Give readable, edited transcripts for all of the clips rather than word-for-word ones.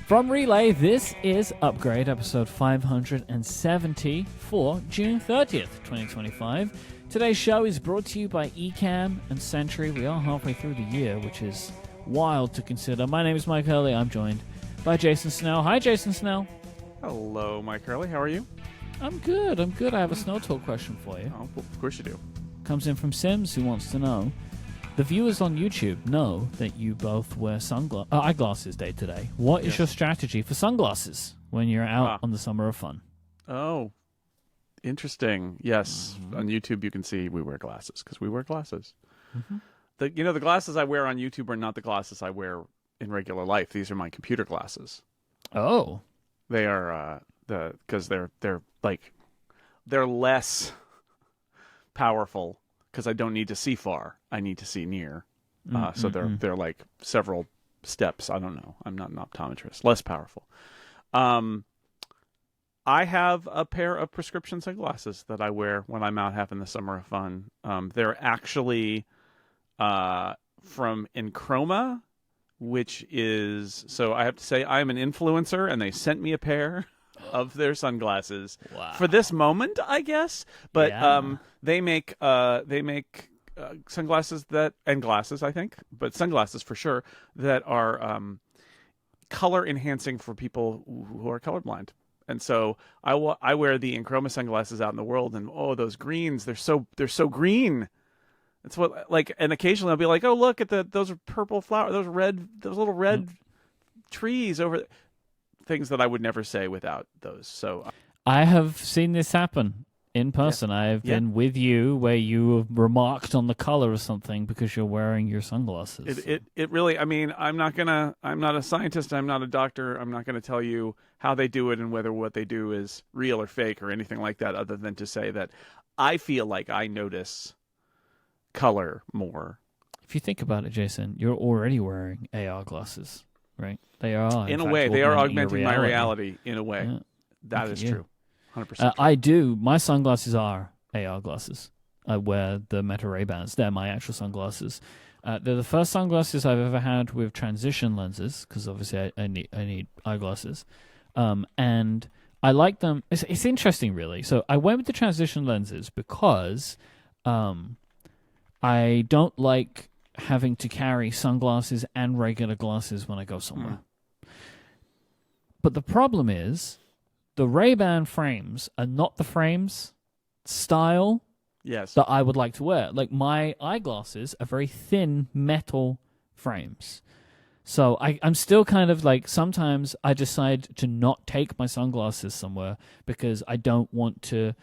From Relay, this is Upgrade, episode 570 for June 30th, 2025. Today's show is brought to you by Ecamm and Sentry. We are halfway through the year, which is wild to consider. My name is Mike Hurley. I'm joined by Jason Snell. Hi, Jason Snell. Hello, Mike Hurley. How are you? I'm good. I have a Snell Talk question for you. Oh, of course you do. Comes in from Sims, who wants to know, the viewers on YouTube know that you both wear eyeglasses day to day. What is your strategy for sunglasses when you're out on the summer of fun? Oh, interesting. Yes, on YouTube you can see we wear glasses because we wear glasses. Mm-hmm. The glasses I wear on YouTube are not the glasses I wear in regular life. These are my computer glasses. Oh, they are because they're less powerful. Because I don't need to see far, I need to see near. So they're like several steps. I don't know. I'm not an optometrist. Less powerful. I have a pair of prescription sunglasses that I wear when I'm out having the summer of fun. They're actually from Enchroma, which is, so I have to say I'm an influencer, and they sent me a pair of their sunglasses for this moment, I guess. But they make sunglasses and glasses, I think, but sunglasses for sure, that are color enhancing for people who are colorblind. And so I wear the Enchroma sunglasses out in the world, and those greens, they're so green. It's what, like, and occasionally I'll be like, oh, look at those purple flowers, those little red trees over there. Things that I would never say without those. So I have seen this happen in person. I have been with you where you have remarked on the color of something because you're wearing your sunglasses. It really, I mean, I'm not a scientist, I'm not a doctor, I'm not gonna tell you how they do it and whether what they do is real or fake or anything like that, other than to say that I feel like I notice color more. If you think about it, Jason, you're already wearing AR glasses. Right, they are. In a way, they are augmenting my reality. In a way, that is true. 100%. I do. My sunglasses are AR glasses. I wear the Meta Ray-Bans. They're my actual sunglasses. They're the first sunglasses I've ever had with transition lenses, because obviously I need eyeglasses, and I like them. It's interesting, really. So I went with the transition lenses because I don't like having to carry sunglasses and regular glasses when I go somewhere. But the problem is, the Ray-Ban frames are not the frames style that I would like to wear. Like, my eyeglasses are very thin metal frames. So I'm still kind of like, sometimes I decide to not take my sunglasses somewhere because I don't want to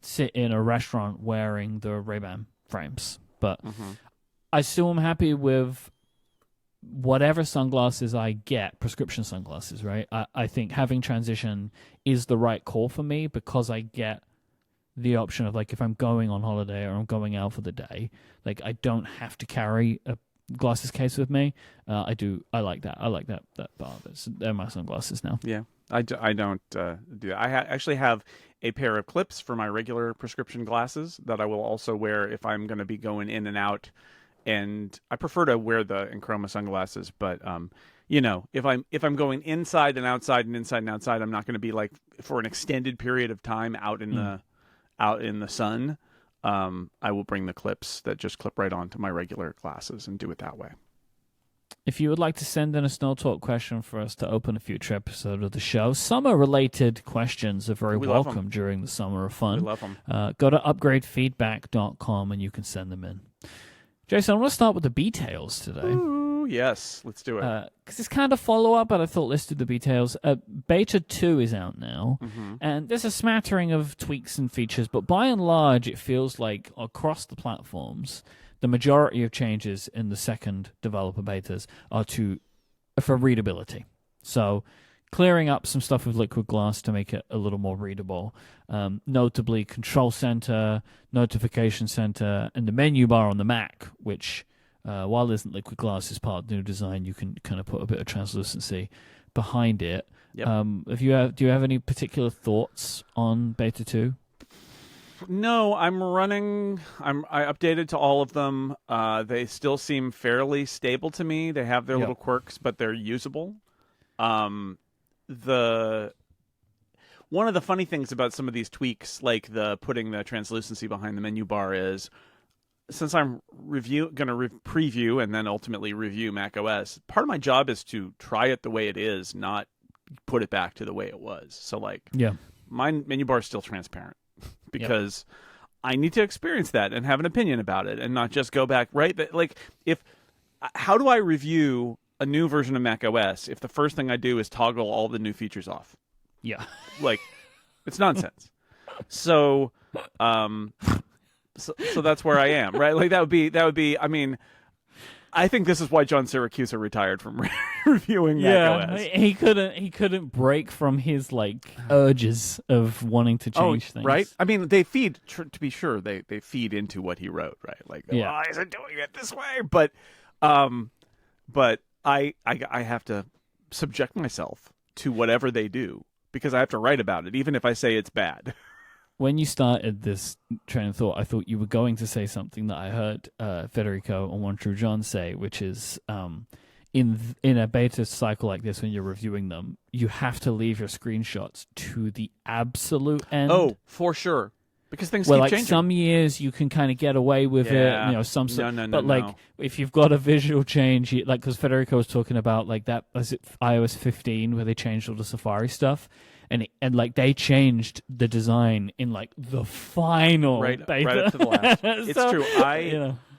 sit in a restaurant wearing the Ray-Ban frames. But I still am happy with whatever sunglasses I get, prescription sunglasses, right? I think having transition is the right call for me because I get the option of, like, if I'm going on holiday or I'm going out for the day, like, I don't have to carry a glasses case with me. I like that. I like that part of it. So they're my sunglasses now. Yeah. I don't do that. I actually have a pair of clips for my regular prescription glasses that I will also wear if I'm going to be going in and out. And I prefer to wear the Enchroma sunglasses, but if I'm going inside and outside and inside and outside, I'm not going to be, like, for an extended period of time out in the sun. I will bring the clips that just clip right onto my regular glasses and do it that way. If you would like to send in a Snell Talk question for us to open a future episode of the show, summer-related questions are very welcome during the summer of fun. We love them. Go to upgradefeedback.com and you can send them in. Jason, I want to start with the Betails today. Ooh, yes, let's do it. Because it's kind of follow-up, but I thought let's do the Betails. Beta 2 is out now, and there's a smattering of tweaks and features, but by and large, it feels like across the platforms, the majority of changes in the second developer betas are for readability. So clearing up some stuff with Liquid Glass to make it a little more readable. Notably, Control Center, Notification Center, and the menu bar on the Mac, which, while isn't Liquid Glass, is part of the new design, you can kind of put a bit of translucency behind it. Yep. Do you have any particular thoughts on Beta 2? No, I updated to all of them. They still seem fairly stable to me. They have their little quirks, but they're usable. one of the funny things about some of these tweaks, like the putting the translucency behind the menu bar, is since I'm going to preview and then ultimately review macOS, part of my job is to try it the way it is, not put it back to the way it was. So like, my menu bar is still transparent because I need to experience that and have an opinion about it and not just go back, right? Like, how do I review a new version of macOS if the first thing I do is toggle all the new features off? Yeah. Like, it's nonsense. So that's where I am, right? Like that would be. I mean, I think this is why John Syracuse retired from reviewing macOS. He couldn't break from his like urges of wanting to change things. Right? I mean, they feed to be sure they feed into what he wrote, right? Like, why is it doing it this way? But I have to subject myself to whatever they do because I have to write about it, even if I say it's bad. When you started this train of thought, I thought you were going to say something that I heard Federico and One True John say, which is in a beta cycle like this, when you're reviewing them, you have to leave your screenshots to the absolute end. Oh, for sure. Because things keep like changing. Some years you can kind of get away with it, some but like if you've got a visual change, like because Federico was talking about like that, was it iOS 15 where they changed all the Safari stuff, and like they changed the design in like the final beta. Right up to the last. It's true.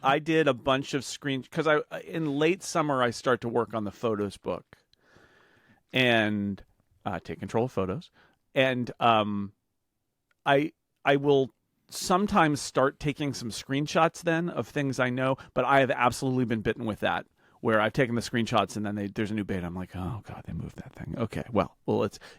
I did a bunch of screens because in late summer I start to work on the Photos book and take control of photos, and I will sometimes start taking some screenshots then of things I know, but I have absolutely been bitten with that, where I've taken the screenshots and then there's a new beta. I'm like, oh God, they moved that thing. Okay, well,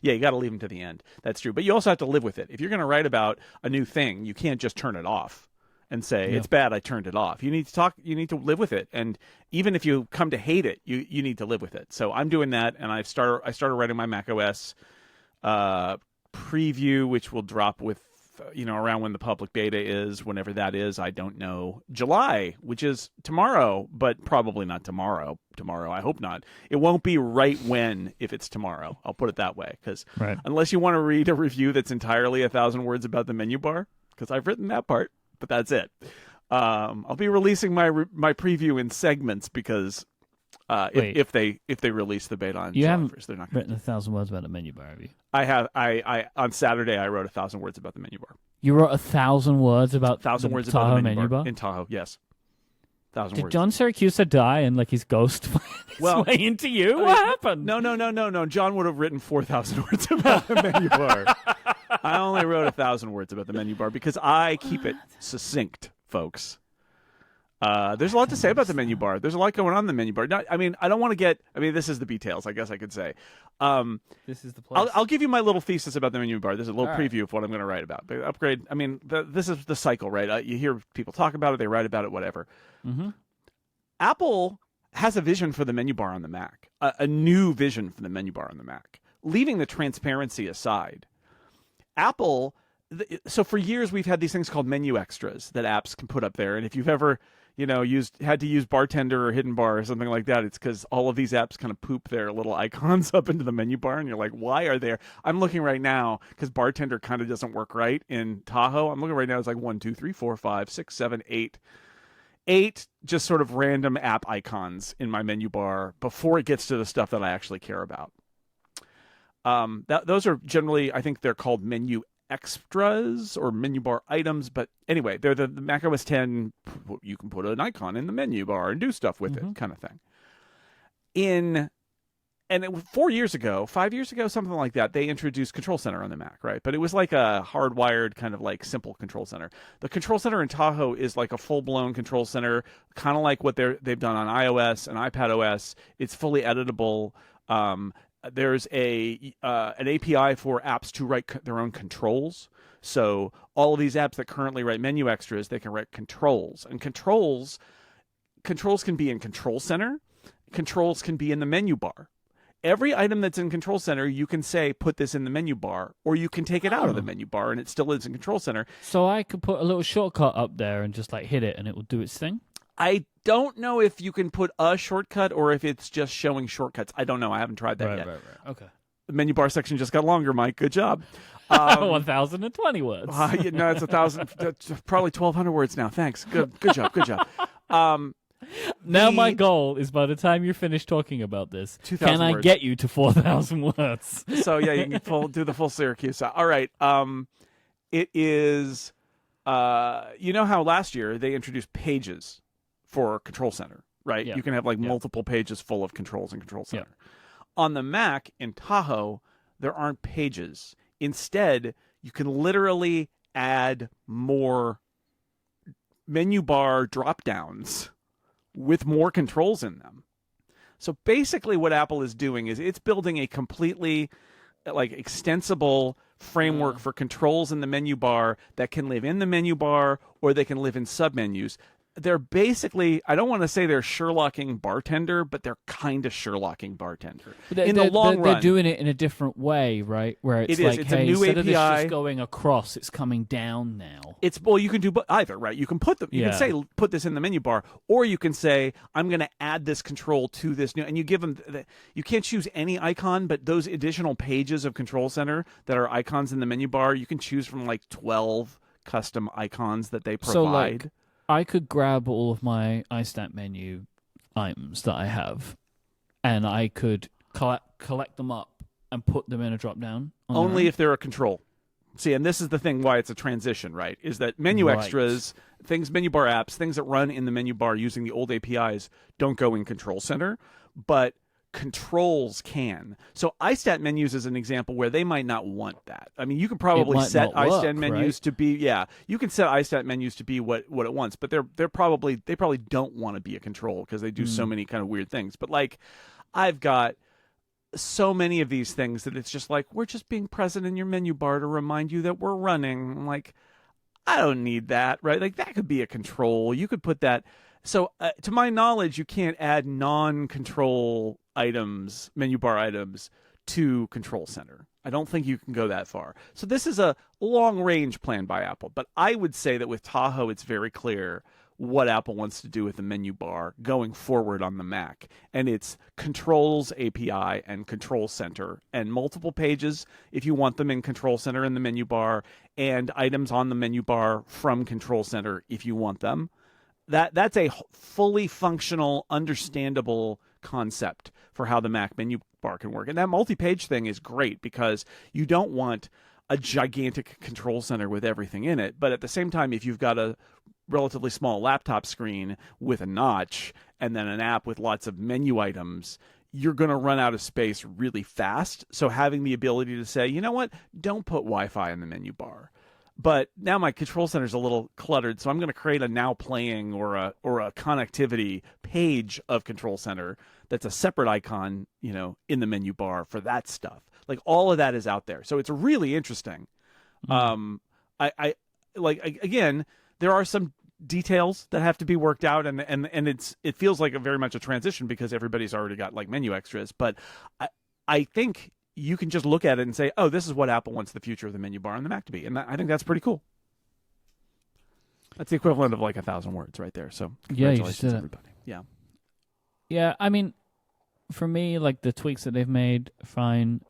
you got to leave them to the end. That's true. But you also have to live with it. If you're going to write about a new thing, you can't just turn it off and say, it's bad, I turned it off. You need to live with it. And even if you come to hate it, you need to live with it. So I'm doing that, and I started writing my macOS preview, which will drop with around when the public beta is, whenever that is, I don't know. July, which is tomorrow, but probably not tomorrow. I hope not. It won't be right when, if it's tomorrow. I'll put it that way, because unless you want to read a review that's entirely 1,000 words about the menu bar, because I've written that part, but that's it. I'll be releasing my preview in segments because if they release the beta on July haven't 1st, they're not written 1,000 words about the menu bar, have you? I have. I on Saturday I wrote 1,000 words about the menu bar. You wrote 1,000 words about 1,000 words Tahoe about the menu bar in Tahoe. Yes, 1,000 Did words. John Syracuse die and like his ghost find its way into you? What happened? No. John would have written 4,000 words about the menu bar. I only wrote 1,000 words about the menu bar because I keep it succinct, folks. There's a lot to say about the menu bar. There's a lot going on in the menu bar. I don't want to get. This is the Betails, I guess I could say. This is the place. I'll give you my little thesis about the menu bar. There's a little preview of what I'm going to write about. The upgrade. This is the cycle, right? You hear people talk about it, they write about it, whatever. Mm-hmm. Apple has a vision for the menu bar on the Mac, a new vision for the menu bar on the Mac. Leaving the transparency aside, Apple. So for years we've had these things called menu extras that apps can put up there, and if you've ever had to use Bartender or Hidden Bar or something like that, it's because all of these apps kind of poop their little icons up into the menu bar, and you're like, why are there? I'm looking right now because Bartender kind of doesn't work right in Tahoe. I'm looking right now. It's like 1, 2, 3, 4, 5, 6, 7, 8. 8 just sort of random app icons in my menu bar before it gets to the stuff that I actually care about. Those are generally, I think they're called menu extras or menu bar items, but anyway, they're the macOS 10. You can put an icon in the menu bar and do stuff with it, kind of thing. 5 years ago, something like that, they introduced Control Center on the Mac, right? But it was like a hardwired kind of like simple Control Center. The Control Center in Tahoe is like a full-blown Control Center, kind of like what they've done on iOS and iPadOS. It's fully editable. There's an API for apps to write their own controls. So all of these apps that currently write menu extras, they can write controls. And controls can be in Control Center. Controls can be in the menu bar. Every item that's in Control Center, you can say, put this in the menu bar, or you can take it out of the menu bar, and it still is in Control Center. So I could put a little shortcut up there and just like hit it, and it will do its thing? I don't know if you can put a shortcut or if it's just showing shortcuts. I don't know. I haven't tried that yet. Right. Okay. The menu bar section just got longer, Mike. Good job. 1,020 words. No, it's 1,000, probably 1,200 words now. Thanks. Good job. Good job. Now my goal is by the time you're finished talking about this, 2,000 can I words. get you to 4,000 words? So yeah, you can do the full Syracuse. All right. It is. You know how last year they introduced pages for Control Center, right? Yeah. You can have like multiple pages full of controls in Control Center. On the Mac in Tahoe, there aren't pages. Instead, you can literally add more menu bar drop downs with more controls in them. So basically what Apple is doing is it's building a completely like extensible framework for controls in the menu bar that can live in the menu bar or they can live in submenus. They're basically, I don't want to say they're Sherlocking Bartender, but they're kind of Sherlocking Bartender. In the long run, they're doing it in a different way, right? Where it's like, it's hey, a new instead API. of this just going across, it's coming down now. Well, you can do either, right? You can put them. You can say put this in the menu bar, or you can say I'm going to add this control to this new. And you give them. You can't choose any icon, but those additional pages of Control Center that are icons in the menu bar, you can choose from like 12 custom icons that they provide. So like, I could grab all of my iStat menu items that I have, and I could collect them up and put them in a drop down. Only if they're a control. See, and this is the thing why it's a transition, right? Is that menu extras, things, menu bar apps, things that run in the menu bar using the old APIs don't go in Control Center, but controls can. So iStat menus is an example where they might not want that. I mean, you can probably set iStat menus to be you can set iStat menus to be what it wants, but they probably don't want to be a control because they do so many kind of weird things. But like I've got so many of these things that it's just like we're just being present in your menu bar to remind you that we're running. I'm like, I don't need that, right? Like that could be a control. You could put that. So to my knowledge, you can't add non-control items, menu bar items, to Control Center. I don't think you can go that far. So this is a long-range plan by Apple. But I would say that with Tahoe, it's very clear what Apple wants to do with the menu bar going forward on the Mac. And it's Controls API and Control Center and multiple pages if you want them in Control Center in the menu bar, and items on the menu bar from Control Center if you want them. That's a fully functional, understandable concept for how the Mac menu bar can work. And that multi-page thing is great because you don't want a gigantic Control Center with everything in it. But at the same time, if you've got a relatively small laptop screen with a notch and then an app with lots of menu items, you're going to run out of space really fast. So having the ability to say, you know what, don't put Wi-Fi in the menu bar. But now my Control Center is a little cluttered, so I'm going to create a now playing or a connectivity page of Control Center that's a separate icon, in the menu bar for that stuff. Like all of that is out there, so it's really interesting. Again, there are some details that have to be worked out, and it feels like very much a transition because everybody's already got like menu extras. But I think you can just look at it and say, oh, this is what Apple wants the future of the menu bar on the Mac to be. And I think that's pretty cool. That's the equivalent of like 1,000 words right there. So congratulations, everybody. Yeah. Yeah, I mean, for me, like the tweaks that they've made, fine.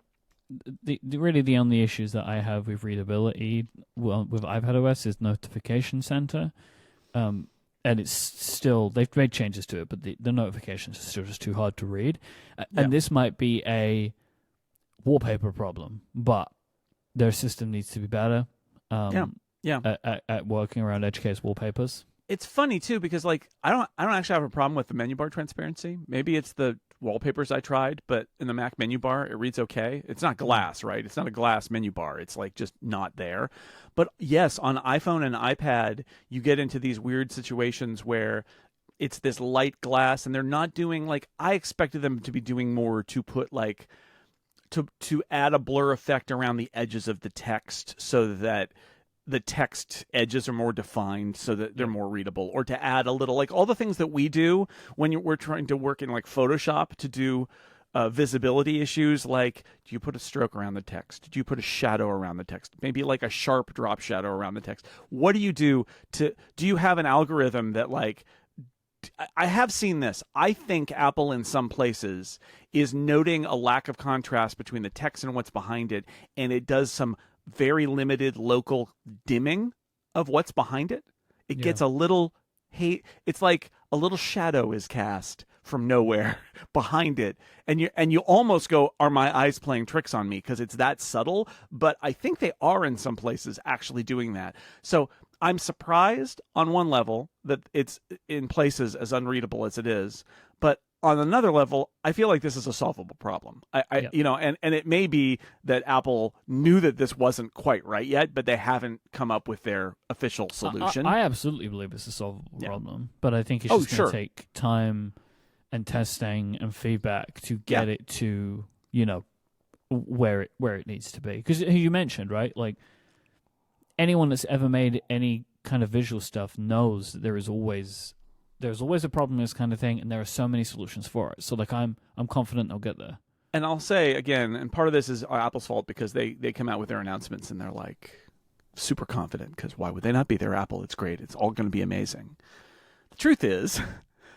Really the only issues that I have with readability with iPadOS is Notification Center. And it's still, they've made changes to it, but the notifications are still just too hard to read. And this might be a wallpaper problem, but their system needs to be better at working around edge case wallpapers. It's funny too because like I don't actually have a problem with the menu bar transparency. Maybe it's the wallpapers I tried, but in the Mac menu bar it reads okay. It's not glass, right? It's not a glass menu bar. It's like just not there. But yes, on iPhone and iPad you get into these weird situations where it's this light glass and they're not doing like I expected them to be doing more to put like to add a blur effect around the edges of the text so that the text edges are more defined so that they're more readable, or to add a little, like all the things that we do when we're trying to work in like Photoshop to do visibility issues, like do you put a stroke around the text? Do you put a shadow around the text? Maybe like a sharp drop shadow around the text. What do you do you have an algorithm that like I have seen this. I think Apple in some places is noting a lack of contrast between the text and what's behind it, and it does some very limited local dimming of what's behind it. It gets a little it's like a little shadow is cast from nowhere behind it, and you almost go, are my eyes playing tricks on me, because it's that subtle. But I think they are in some places actually doing that. So I'm surprised on one level that it's in places as unreadable as it is, but on another level, I feel like this is a solvable problem. You know, and it may be that Apple knew that this wasn't quite right yet, but they haven't come up with their official solution. I absolutely believe it's a solvable problem, but I think it's just going to take time and testing and feedback to get it to, you know, where it needs to be. Because you mentioned, right, like anyone that's ever made any kind of visual stuff knows that there's always a problem with this kind of thing, and there are so many solutions for it. So like I'm confident they'll get there. And I'll say again, and part of this is Apple's fault, because they come out with their announcements and they're like super confident, because why would they not be? They're Apple. It's great. It's all going to be amazing. The truth is,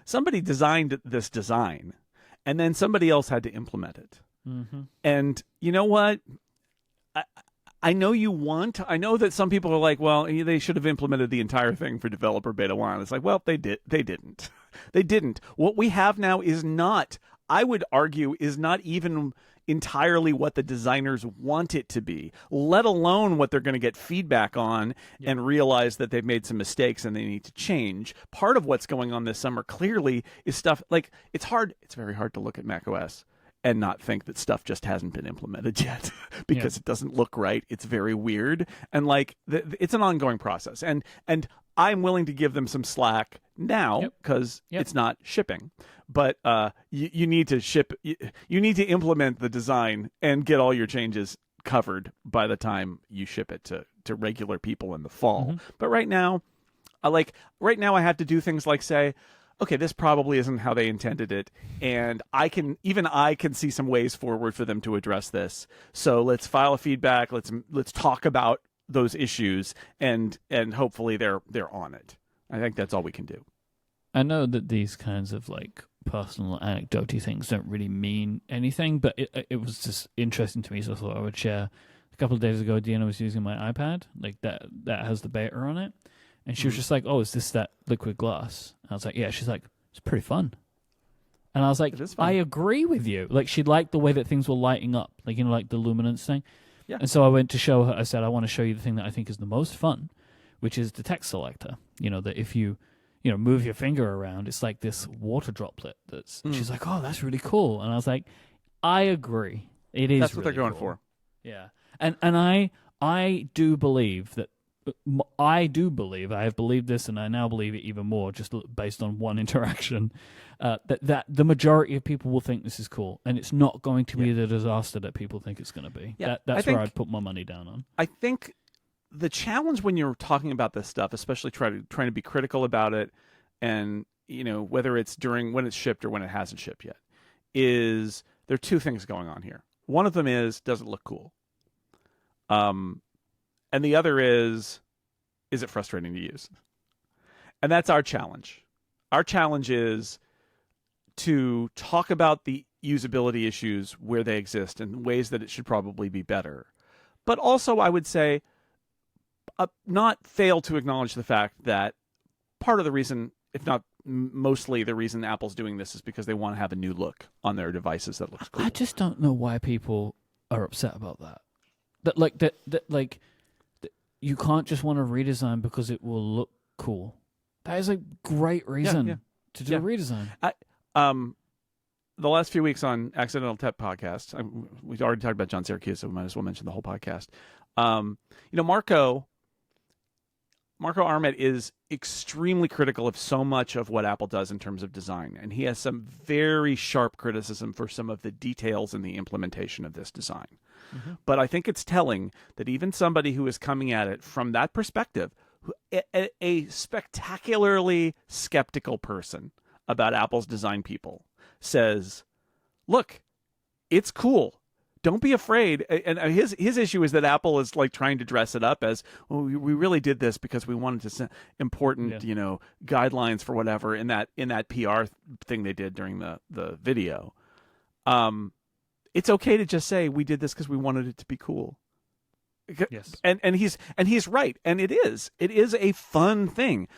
somebody designed this design, and then somebody else had to implement it. Mm-hmm. And you know what? I know I know that some people are like, well, they should have implemented the entire thing for developer beta 1. It's like, well, they didn't. They didn't. What we have now is not, I would argue, is not even entirely what the designers want it to be, let alone what they're going to get feedback on and realize that they've made some mistakes and they need to change. Part of what's going on this summer clearly is stuff like, it's very hard to look at macOS and not think that stuff just hasn't been implemented yet because it doesn't look right. It's very weird. And like, it's an ongoing process. And I'm willing to give them some slack now because it's not shipping. But you need to you need to implement the design and get all your changes covered by the time you ship it to regular people in the fall. Mm-hmm. But right now I have to do things like say, okay, this probably isn't how they intended it, and I can see some ways forward for them to address this. So let's file a feedback. Let's talk about those issues, and hopefully they're on it. I think that's all we can do. I know that these kinds of like personal anecdote things don't really mean anything, but it was just interesting to me, so I thought I would share. A couple of days ago, Deanna was using my iPad, like that has the beta on it. And she was just like, oh, is this that liquid glass? And I was like, yeah. She's like, it's pretty fun. And I was like, I agree with you. Like, she liked the way that things were lighting up, like, you know, like the luminance thing. Yeah. And so I went to show her, I said, I want to show you the thing that I think is the most fun, which is the text selector. You know, that if you move your finger around, it's like this water droplet. She's like, oh, that's really cool. And I was like, I agree. It is. That's what really they're going cool. for. Yeah. And I do believe that. I have believed this, and I now believe it even more, just based on one interaction, that the majority of people will think this is cool, and it's not going to be the disaster that people think it's going to be. Yeah, that's where I'd put my money down on. I think the challenge when you're talking about this stuff, especially trying to be critical about it, and whether it's when it's shipped or when it hasn't shipped yet, is there are two things going on here. One of them is, does it look cool? And the other is it frustrating to use? And that's our challenge. Our challenge is to talk about the usability issues where they exist and ways that it should probably be better. But also, I would say, not fail to acknowledge the fact that part of the reason, if not mostly the reason Apple's doing this, is because they want to have a new look on their devices that looks cool. I just don't know why people are upset about that. You can't just want a redesign because it will look cool. That is a great reason to do a redesign. The last few weeks on Accidental Tech Podcast, we've already talked about John Syracuse, so we might as well mention the whole podcast. Marco Arment is extremely critical of so much of what Apple does in terms of design, and he has some very sharp criticism for some of the details in the implementation of this design. Mm-hmm. But I think it's telling that even somebody who is coming at it from that perspective, a spectacularly skeptical person about Apple's design people, says, look, it's cool. Don't be afraid. And his issue is that Apple is like trying to dress it up as, well, we really did this because we wanted to send important, guidelines for whatever in that PR thing they did during the video. It's okay to just say we did this because we wanted it to be cool. Yes. And he's right. And it is a fun thing.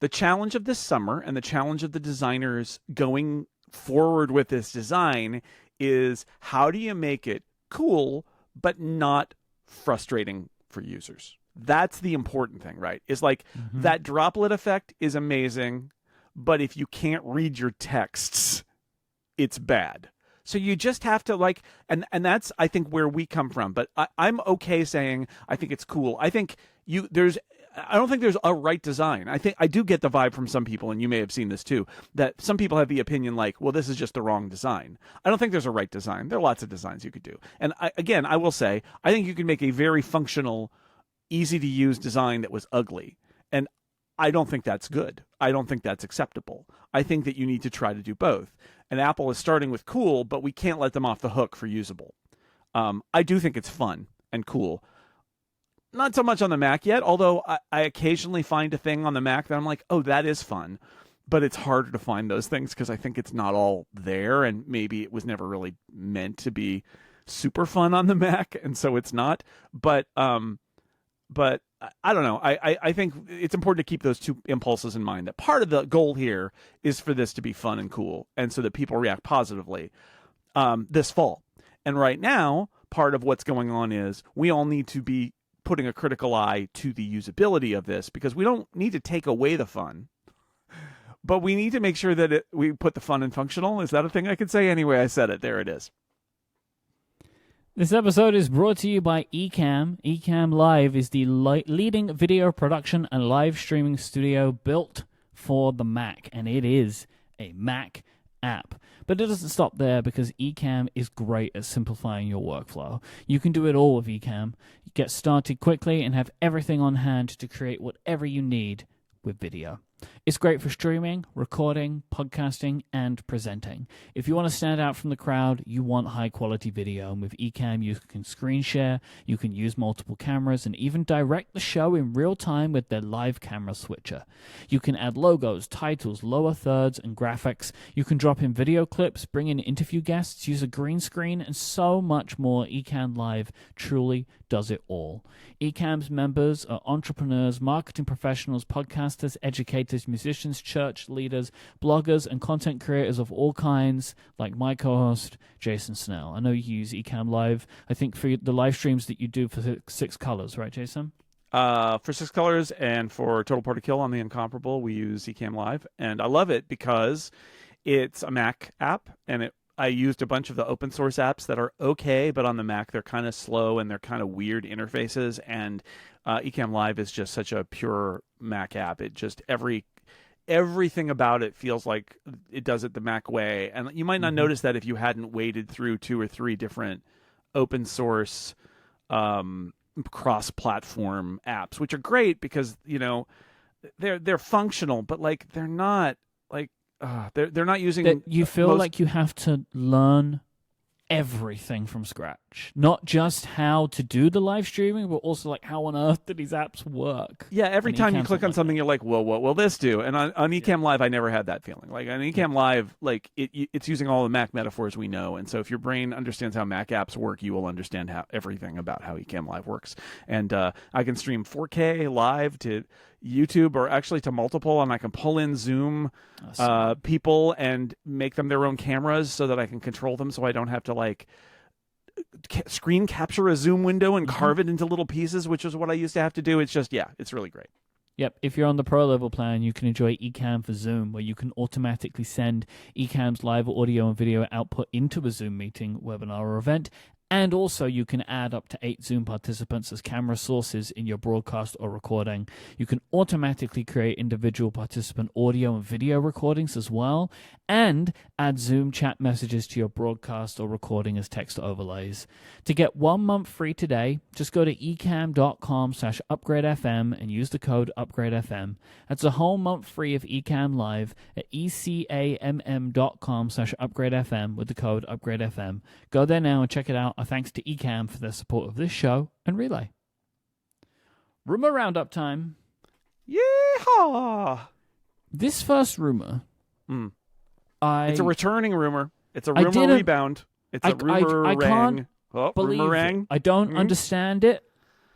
The challenge of this summer and the challenge of the designers going forward with this design is, how do you make it cool but not frustrating for users? That's the important thing, right? Is like that droplet effect is amazing, but if you can't read your texts, it's bad. So you just have to and that's, I think, where we come from. But I'm okay saying I think it's cool. I think I don't think there's a right design. I do get the vibe from some people, and you may have seen this too, that some people have the opinion like, well, this is just the wrong design. I don't think there's a right design. There are lots of designs you could do. And I will say, I think you can make a very functional, easy to use design that was ugly. And I don't think that's good. I don't think that's acceptable. I think that you need to try to do both. And Apple is starting with cool, but we can't let them off the hook for usable. I do think it's fun and cool. Not so much on the Mac yet, although I occasionally find a thing on the Mac that I'm like, oh, that is fun. But it's harder to find those things because I think it's not all there, and maybe it was never really meant to be super fun on the Mac, and so it's not. But I don't know. I think it's important to keep those two impulses in mind, that part of the goal here is for this to be fun and cool, and so that people react positively this fall. And right now, part of what's going on is we all need to be putting a critical eye to the usability of this, because we don't need to take away the fun, but we need to make sure that we put the fun in functional. Is that a thing I could say? Anyway, I said it. There it is. This episode is brought to you by Ecamm. Ecamm Live is the leading video production and live streaming studio built for the Mac, and it is a Mac app. But it doesn't stop there, because Ecamm is great at simplifying your workflow. You can do it all with Ecamm. Get started quickly and have everything on hand to create whatever you need with video. It's great for streaming, recording, podcasting, and presenting. If you want to stand out from the crowd, you want high-quality video. And with Ecamm, you can screen share, you can use multiple cameras, and even direct the show in real time with their live camera switcher. You can add logos, titles, lower thirds, and graphics. You can drop in video clips, bring in interview guests, use a green screen, and so much more. Ecamm Live truly does it all. Ecamm's members are entrepreneurs, marketing professionals, podcasters, educators, musicians, church leaders, bloggers, and content creators of all kinds, like my co-host, Jason Snell. I know you use Ecamm Live, I think, for the live streams that you do for Six Colors, right, Jason? For Six Colors and for Total Party Kill on the Incomparable, we use Ecamm Live, and I love it because it's a Mac app, and I used a bunch of the open source apps that are okay, but on the Mac they're kind of slow and they're kind of weird interfaces. And Ecamm Live is just such a pure Mac app. It just everything about it feels like it does it the Mac way. And you might not notice that if you hadn't waded through 2 or 3 different open source cross-platform apps, which are great because they're functional, but they're not they're not using that you feel like you have to learn everything from scratch, not just how to do the live streaming, but also how on earth do these apps work. Yeah, every time you click on something, you're like, well, what will this do? And on Ecamm Live, I never had that feeling. On Ecamm Live, it's using all the Mac metaphors we know, and so if your brain understands how Mac apps work, you will understand everything about how Ecamm Live works. And I can stream 4K live to YouTube, or actually to multiple, and I can pull in Zoom people and make them their own cameras so that I can control them, so I don't have to screen capture a Zoom window and carve it into little pieces, which is what I used to have to do. It's just, it's really great. Yep, if you're on the pro level plan, you can enjoy Ecamm for Zoom, where you can automatically send Ecamm's live audio and video output into a Zoom meeting, webinar, or event. And also, you can add up to 8 Zoom participants as camera sources in your broadcast or recording. You can automatically create individual participant audio and video recordings as well, and add Zoom chat messages to your broadcast or recording as text overlays. To get 1 month free today, just go to ecamm.com/upgradefm and use the code upgradefm. That's a whole month free of Ecamm Live at ecamm.com/upgradefm with the code upgradefm. Go there now and check it out. Our thanks to Ecamm for their support of this show and Relay. Rumor roundup time. Yeehaw! This first rumor, it's a returning rumor. It's a rumor rebound. It's a rumor I can't believe rumor-rang. it. I don't understand it,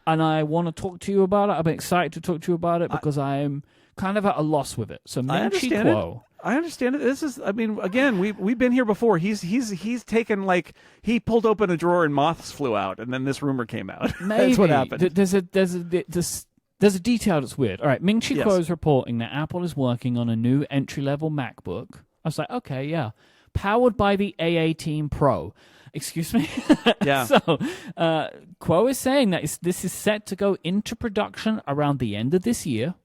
and I want to talk to you about it. I'm excited to talk to you about it because I'm kind of at a loss with it. So I understand it. I understand it. This is, I mean, again, we've been here before. He's taken, like, he pulled open a drawer and moths flew out, and then this rumor came out. Maybe. That's what happened. There's a detail that's weird. All right, Ming Chi Kuo Yes. is reporting that Apple is working on a new entry-level MacBook. I was like, okay, yeah. Powered by the A18 Pro. Excuse me? Yeah. So, Kuo is saying that this is set to go into production around the end of this year.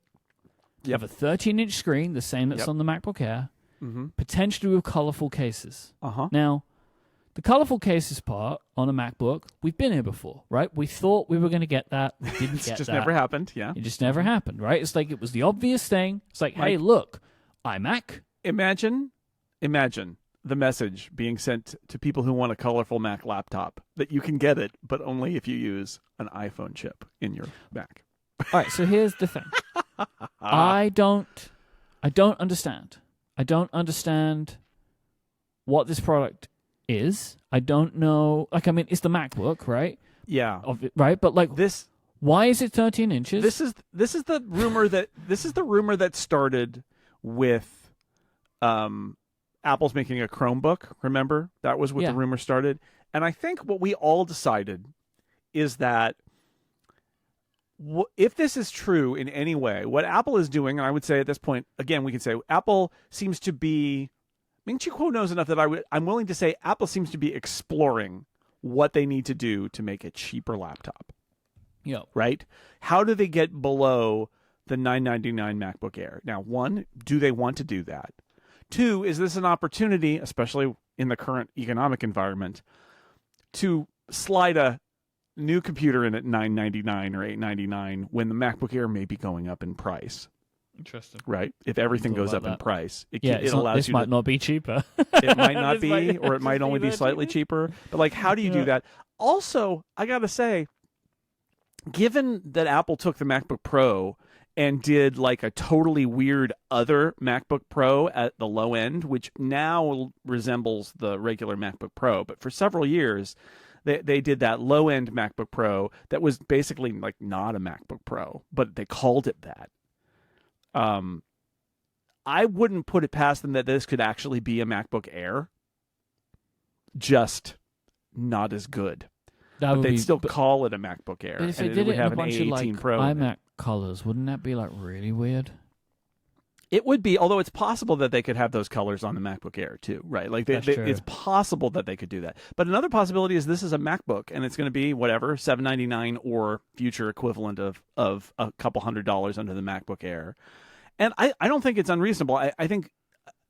You have a 13-inch screen, the same that's on the MacBook Air, potentially with colorful cases. Now, the colorful cases part on a MacBook, we've been here before, right? We thought we were going to get that. We didn't get that. It just never happened, yeah. It just never happened, right? It's like it was the obvious thing. It's like, hey, look, iMac. Imagine the message being sent to people who want a colorful Mac laptop that you can get it, but only if you use an iPhone chip in your Mac. All right, so here's the thing. I don't understand. I don't understand what this product is. I don't know. Like, I mean, it's the MacBook, right? Yeah. Right? But like this, why is it 13 inches? This is the rumor that started with Apple's making a Chromebook, remember? That was what the rumor started. And I think what we all decided is that if this is true in any way, what Apple is doing, and I would say at this point, again, we can say Apple seems to be, Ming Chi Kuo knows enough that I'm willing to say Apple seems to be exploring what they need to do to make a cheaper laptop. Yeah. Right? How do they get below the $999 MacBook Air? Now, one, do they want to do that? Two, is this an opportunity, especially in the current economic environment, to slide a new computer in at $999 or $899 when the MacBook Air may be going up in price? Interesting. Right? If everything goes up in price, it allows this you might not be cheaper. It might not be, or it might only be slightly cheaper. But like, how do you do that? Also, I got to say, given that Apple took the MacBook Pro and did like a totally weird other MacBook Pro at the low end, which now resembles the regular MacBook Pro, but for several years, they did that low-end MacBook Pro that was basically like not a MacBook Pro, but they called it that. I wouldn't put it past them that this could actually be a MacBook Air, just not as good. But they'd still call it a MacBook Air. But if and they did would it in have a bunch an of A18 like Pro. iMac colors, wouldn't that be like really weird? It would be, although it's possible that they could have those colors on the MacBook Air too, right? Like it's possible that they could do that. But another possibility is this is a MacBook and it's going to be whatever, $799 or future equivalent of a couple $100 under the MacBook Air. And I don't think it's unreasonable. I think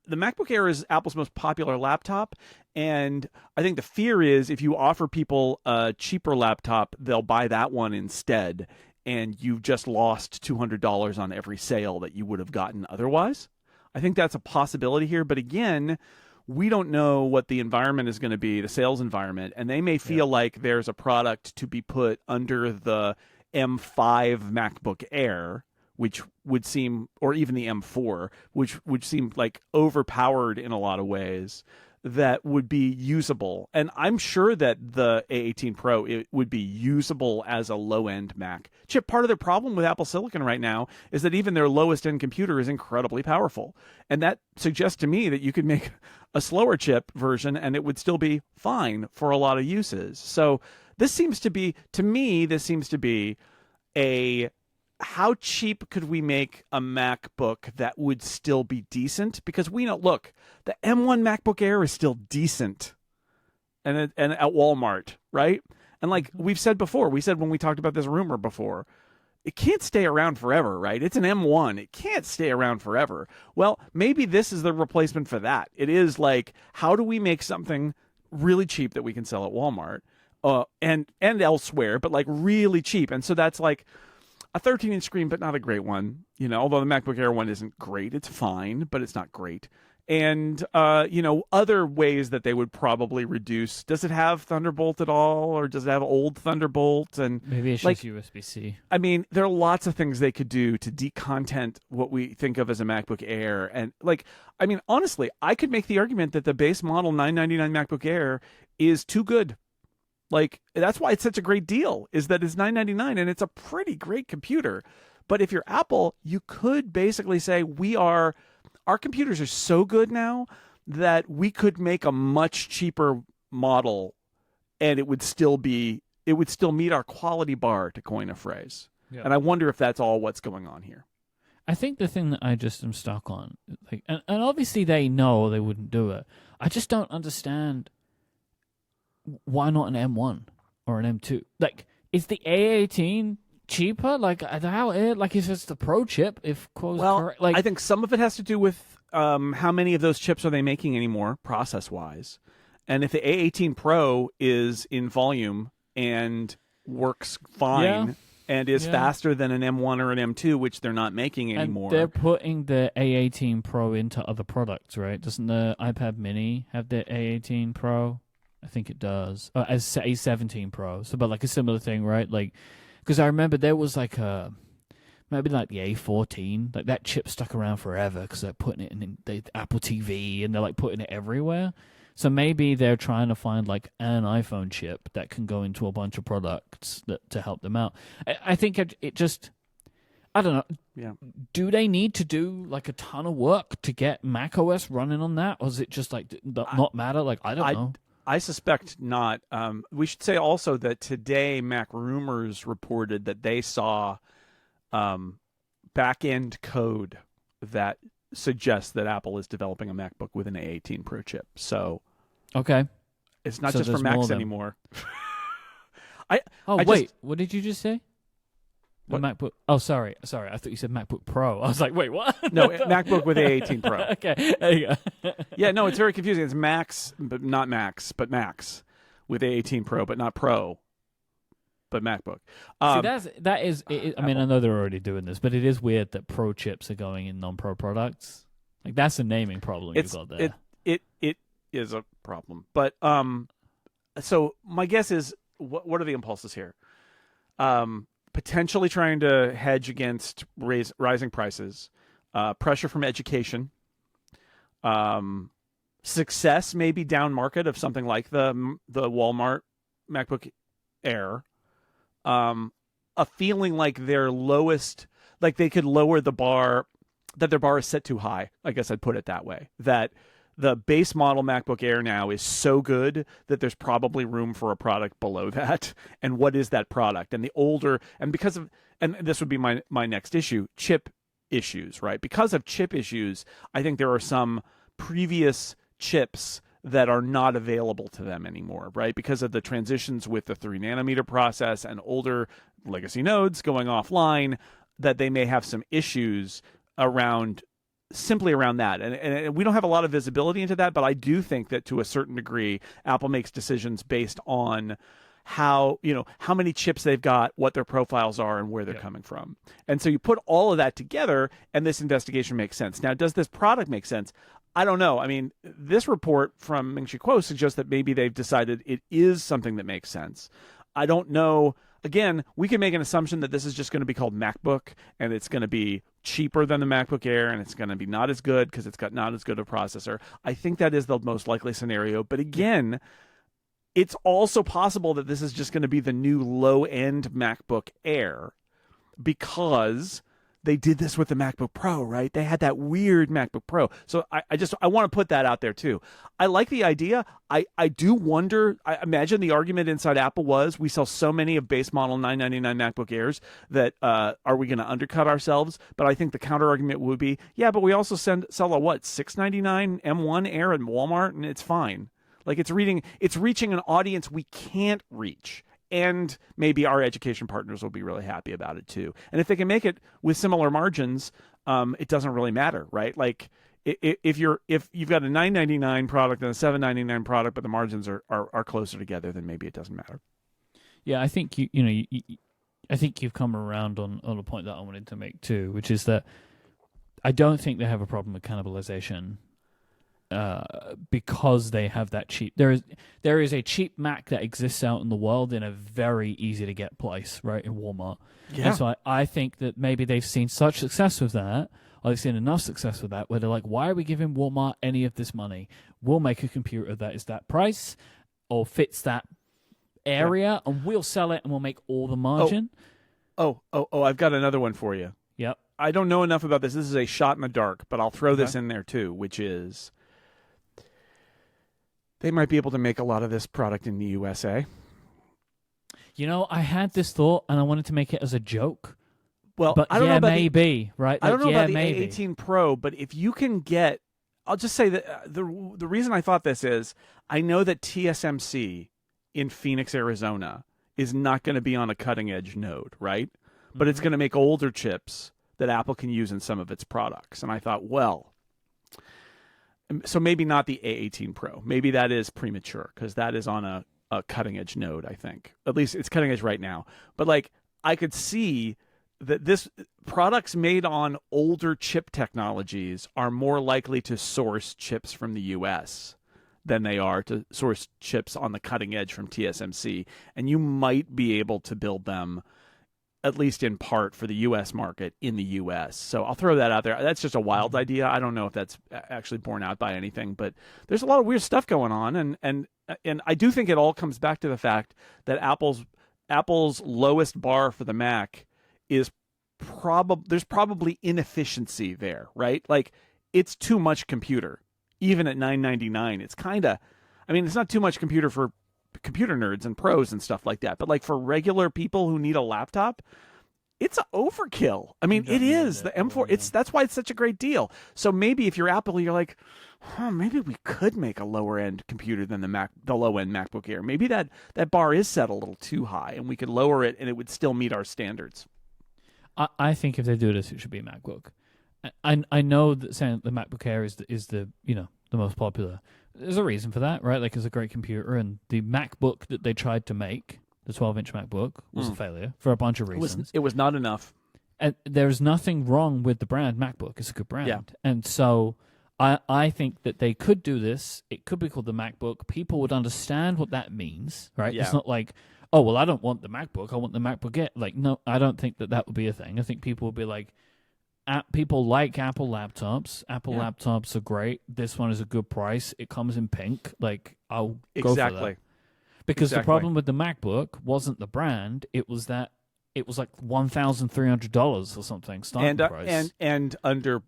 the MacBook Air is Apple's most popular laptop, and I think the fear is if you offer people a cheaper laptop, they'll buy that one instead. And you've just lost $200 on every sale that you would have gotten otherwise. I think that's a possibility here. But again, we don't know what the environment is going to be, the sales environment. And they may feel like there's a product to be put under the M5 MacBook Air, which would seem, or even the M4, which would seem like overpowered in a lot of ways, that would be usable. And I'm sure that the A18 Pro, it would be usable as a low-end Mac chip. Part of the problem with Apple Silicon right now is that even their lowest-end computer is incredibly powerful. And that suggests to me that you could make a slower chip version and it would still be fine for a lot of uses. So this seems to be, to me, a how cheap could we make a MacBook that would still be decent? Because we know, look, the M1 MacBook Air is still decent, and at Walmart, right? And like we've said before, we said when we talked about this rumor before, it can't stay around forever, right? It's an M1. It can't stay around forever. Well, maybe this is the replacement for that. It is like, how do we make something really cheap that we can sell at Walmart and elsewhere, but like really cheap? And so that's like a 13-inch screen, but not a great one. You know, although the MacBook Air one isn't great. It's fine, but it's not great. and other ways that they would probably reduce. Does it have Thunderbolt at all, or does it have old Thunderbolt? And maybe it's just USB-C. I mean, there are lots of things they could do to decontent what we think of as a MacBook Air. And I mean, honestly, I could make the argument that the base model $999 MacBook Air is too good. That's why it's such a great deal, is that it's $999 and it's a pretty great computer. But if you're Apple, you could basically say our computers are so good now that we could make a much cheaper model and it would still meet our quality bar, to coin a phrase. Yep. And I wonder if that's all what's going on here. I think the thing that I just am stuck on, and obviously they know they wouldn't do it. I just don't understand why not an M1 or an M2? Is the A18 cheaper? If it's the Pro chip, correct. I think some of it has to do with how many of those chips are they making anymore, process-wise. And if the A18 Pro is in volume and works fine and is faster than an M1 or an M2, which they're not making anymore. And they're putting the A18 Pro into other products, right? Doesn't the iPad Mini have the A18 Pro? I think it does. As A17 Pro. So, but a similar thing, right? Because I remember there was maybe the A14, that chip stuck around forever because they're putting it in the Apple TV and they're putting it everywhere. So maybe they're trying to find an iPhone chip that can go into a bunch of products to help them out. I think it just, I don't know. Yeah. Do they need to do a ton of work to get macOS running on that, or is it just not matter? I don't know. I suspect not. We should say also that today Mac Rumors reported that they saw back-end code that suggests that Apple is developing a MacBook with an A18 Pro chip. So, okay, it's not just for Macs anymore. What did you just say? The MacBook. Oh, sorry. I thought you said MacBook Pro. I was like, wait, what? No, MacBook with A18 Pro. Okay, there you go. Yeah, no, it's very confusing. It's Max, but not Max, but Max with A18 Pro, but not Pro, but MacBook. That is. I mean, I know they're already doing this, but it is weird that Pro chips are going in non-Pro products. That's a naming problem you've got there. It is a problem, but so my guess is, what are the impulses here? Potentially trying to hedge against rising prices, pressure from education, success maybe down market of something like the Walmart MacBook Air, a feeling like their lowest, they could lower the bar, that their bar is set too high. I guess I'd put it that way. That the base model MacBook Air now is so good that there's probably room for a product below that. And what is that product? And the older, and this would be my next issue, chip issues, right? Because of chip issues, I think there are some previous chips that are not available to them anymore, right? Because of the transitions with the 3nm process and older legacy nodes going offline, that they may have some issues simply around that. And we don't have a lot of visibility into that, but I do think that to a certain degree, Apple makes decisions based on how many chips they've got, what their profiles are, and where they're coming from. And so you put all of that together, and this investigation makes sense. Now, does this product make sense? I don't know. I mean, this report from Ming-Chi Kuo suggests that maybe they've decided it is something that makes sense. I don't know. Again, we can make an assumption that this is just going to be called MacBook, and it's going to be cheaper than the MacBook Air, and it's going to be not as good because it's got not as good a processor. I think that is the most likely scenario. But again, it's also possible that this is just going to be the new low-end MacBook Air, because they did this with the MacBook Pro, right? They had that weird MacBook Pro. So I want to put that out there too. I like the idea. I do wonder, I imagine the argument inside Apple was, we sell so many of base model $999 MacBook Airs that are we going to undercut ourselves? But I think the counter argument would be, yeah, but we also sell a $699 M1 Air at Walmart, and it's fine. It's reaching an audience we can't reach. And maybe our education partners will be really happy about it too. And if they can make it with similar margins, it doesn't really matter, right? If you've got a $999 product and a $799 product, but the margins are closer together, then maybe it doesn't matter. Yeah, I think I think you've come around on a point that I wanted to make too, which is that I don't think they have a problem with cannibalization because they have that cheap. There is a cheap Mac that exists out in the world in a very easy to get place, right, in Walmart. Yeah. And so I think that maybe they've seen such success with that, or they've seen enough success with that, where they're like, why are we giving Walmart any of this money? We'll make a computer that is that price or fits that area, and we'll sell it, and we'll make all the margin. Oh, I've got another one for you. Yep. I don't know enough about this. This is a shot in the dark, but I'll throw this in there too, which is they might be able to make a lot of this product in the USA. You know, I had this thought, and I wanted to make it as a joke. Well, but I don't know about maybe, right? I don't know about the maybe. A18 Pro, but if you can get, I'll just say that the reason I thought this is I know that TSMC in Phoenix, Arizona is not going to be on a cutting edge node, right? But it's going to make older chips that Apple can use in some of its products. And I thought, well, so maybe not the A18 Pro. Maybe that is premature because that is on a cutting edge node, I think. At least it's cutting edge right now. But like I could see that this products made on older chip technologies are more likely to source chips from the US than they are to source chips on the cutting edge from TSMC. And you might be able to build them at least in part for the U.S. market in the U.S. So I'll throw that out there. That's just a wild idea. I don't know if that's actually borne out by anything, but there's a lot of weird stuff going on, and I do think it all comes back to the fact that Apple's lowest bar for the Mac is there's probably inefficiency there, right? Like it's too much computer, even at $999. It's kind of, I mean, it's not too much computer for computer nerds and pros and stuff like that, but like for regular people who need a laptop, it's overkill. I mean, it is the M4. That's why it's such a great deal. So maybe if you're Apple, you're like, maybe we could make a lower end computer than the low end MacBook Air. Maybe that bar is set a little too high, and we could lower it, and it would still meet our standards. I think if they do this, it should be a MacBook. I know that saying the MacBook Air is the the most popular. There's a reason for that, right? Like, it's a great computer, and the MacBook that they tried to make, the 12-inch MacBook, was a failure for a bunch of reasons. It was not enough. And there's nothing wrong with the brand MacBook. It's a good brand. Yeah. And so I think that they could do this. It could be called the MacBook. People would understand what that means, right? Yeah. It's not like, oh, well, I don't want the MacBook. I want the MacBook Air. Like, no, I don't think that would be a thing. I think people would be like, people like Apple laptops. Apple laptops are great. This one is a good price. It comes in pink. Like, I'll go for that. Because the problem with the MacBook wasn't the brand. It was that it was like $1,300 or something starting price. And underpowered.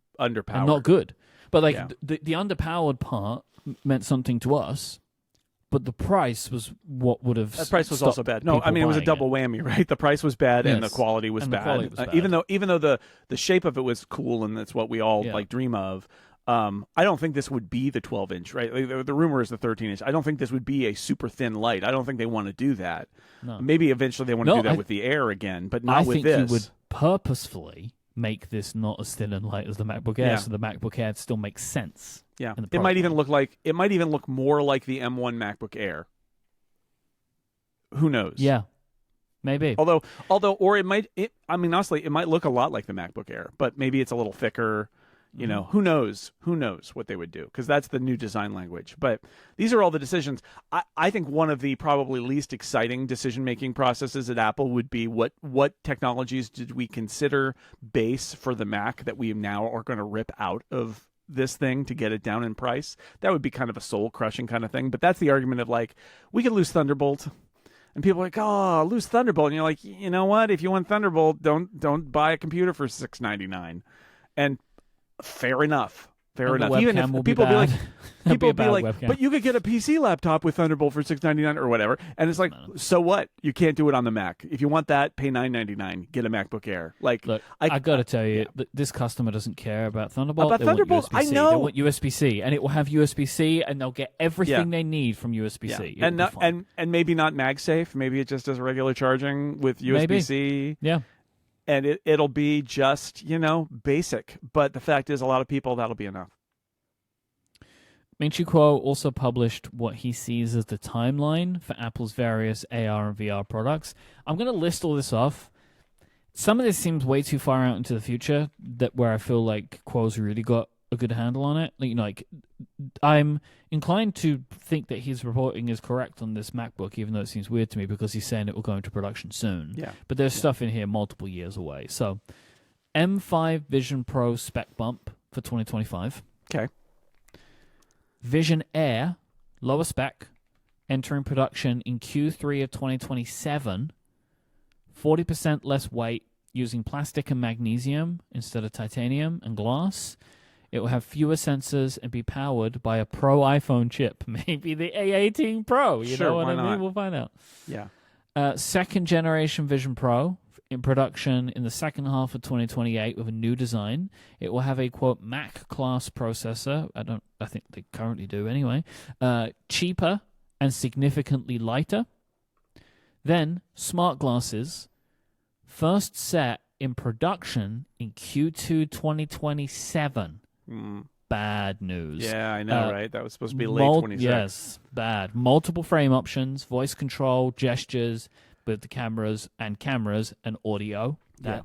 And not good. But like the underpowered part meant something to us. But the price was what would have. That price was also bad. No, I mean it was a double whammy, right? The price was bad, and the quality was bad. Even though the shape of it was cool, and that's what we all like dream of. I don't think this would be the 12-inch, right? The rumor is the 13-inch. I don't think this would be a super thin light. I don't think they want to do that. No. Maybe eventually they want to do that with the Air again, but not with this. I think you would purposefully make this not as thin and light as the MacBook Air, so the MacBook Air still makes sense. Yeah, it might even look more like the M1 MacBook Air. Who knows? Yeah, maybe. Although, or it might. I mean, honestly, it might look a lot like the MacBook Air, but maybe it's a little thicker. You know, who knows? Who knows what they would do? Because that's the new design language. But these are all the decisions. I think one of the probably least exciting decision-making processes at Apple would be what technologies did we consider base for the Mac that we now are going to rip out of this thing to get it down in price. That would be kind of a soul-crushing kind of thing. But that's the argument of, like, we could lose Thunderbolt. And people are like, oh, lose Thunderbolt. And you're like, you know what? If you want Thunderbolt, don't buy a computer for $699. And fair enough. Even if people be like, but you could get a PC laptop with Thunderbolt for $699 or whatever. And it's like, so what? You can't do it on the Mac. If you want that, pay $999. Get a MacBook Air. Like, look, I got to tell you, this customer doesn't care about Thunderbolt. I know. They want USB-C, and it will have USB-C, and they'll get everything they need from USB-C. Yeah. And maybe not MagSafe. Maybe it just does regular charging with USB-C. Maybe. Yeah. And it'll be just, basic. But the fact is, a lot of people, that'll be enough. Ming-Chi Kuo also published what he sees as the timeline for Apple's various AR and VR products. I'm going to list all this off. Some of this seems way too far out into the future, where I feel like Kuo's really got a good handle on it. Like I'm inclined to think that his reporting is correct on this MacBook, even though it seems weird to me because he's saying it will go into production soon. Yeah. But there's stuff in here multiple years away. So, M5 Vision Pro spec bump for 2025. Okay. Vision Air, lower spec, entering production in Q3 of 2027. 40% less weight, using plastic and magnesium instead of titanium and glass. It will have fewer sensors and be powered by a Pro iPhone chip. Maybe the A18 Pro. You Sure, know what why I mean? not? We'll find out. Yeah. Second generation Vision Pro in production in the second half of 2028 with a new design. It will have a, quote, Mac class processor. I think they currently do anyway. Cheaper and significantly lighter. Then smart glasses. First set in production in Q2 2027. Bad news. Yeah, I know, right? That was supposed to be late 26. Yes, bad. Multiple frame options, voice control, gestures with the cameras and audio.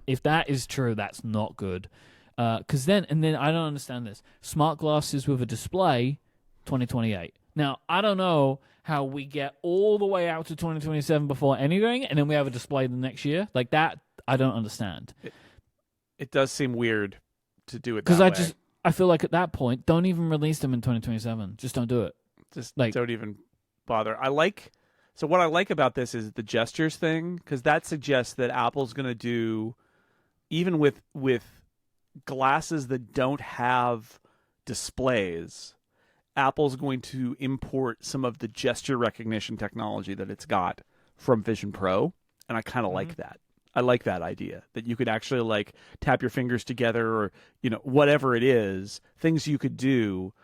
If that is true, that's not good. Because then I don't understand this. Smart glasses with a display, 2028. Now, I don't know how we get all the way out to 2027 before anything, and then we have a display the next year. Like that, I don't understand. It does seem weird to do it that way. Because I feel like at that point, don't even release them in 2027. Just don't do it. Just don't even bother. So what I like about this is the gestures thing, because that suggests that Apple's going to do, even with glasses that don't have displays, Apple's going to import some of the gesture recognition technology that it's got from Vision Pro, and I kind of like that. I like that idea that you could actually like tap your fingers together, or whatever it is, things you could do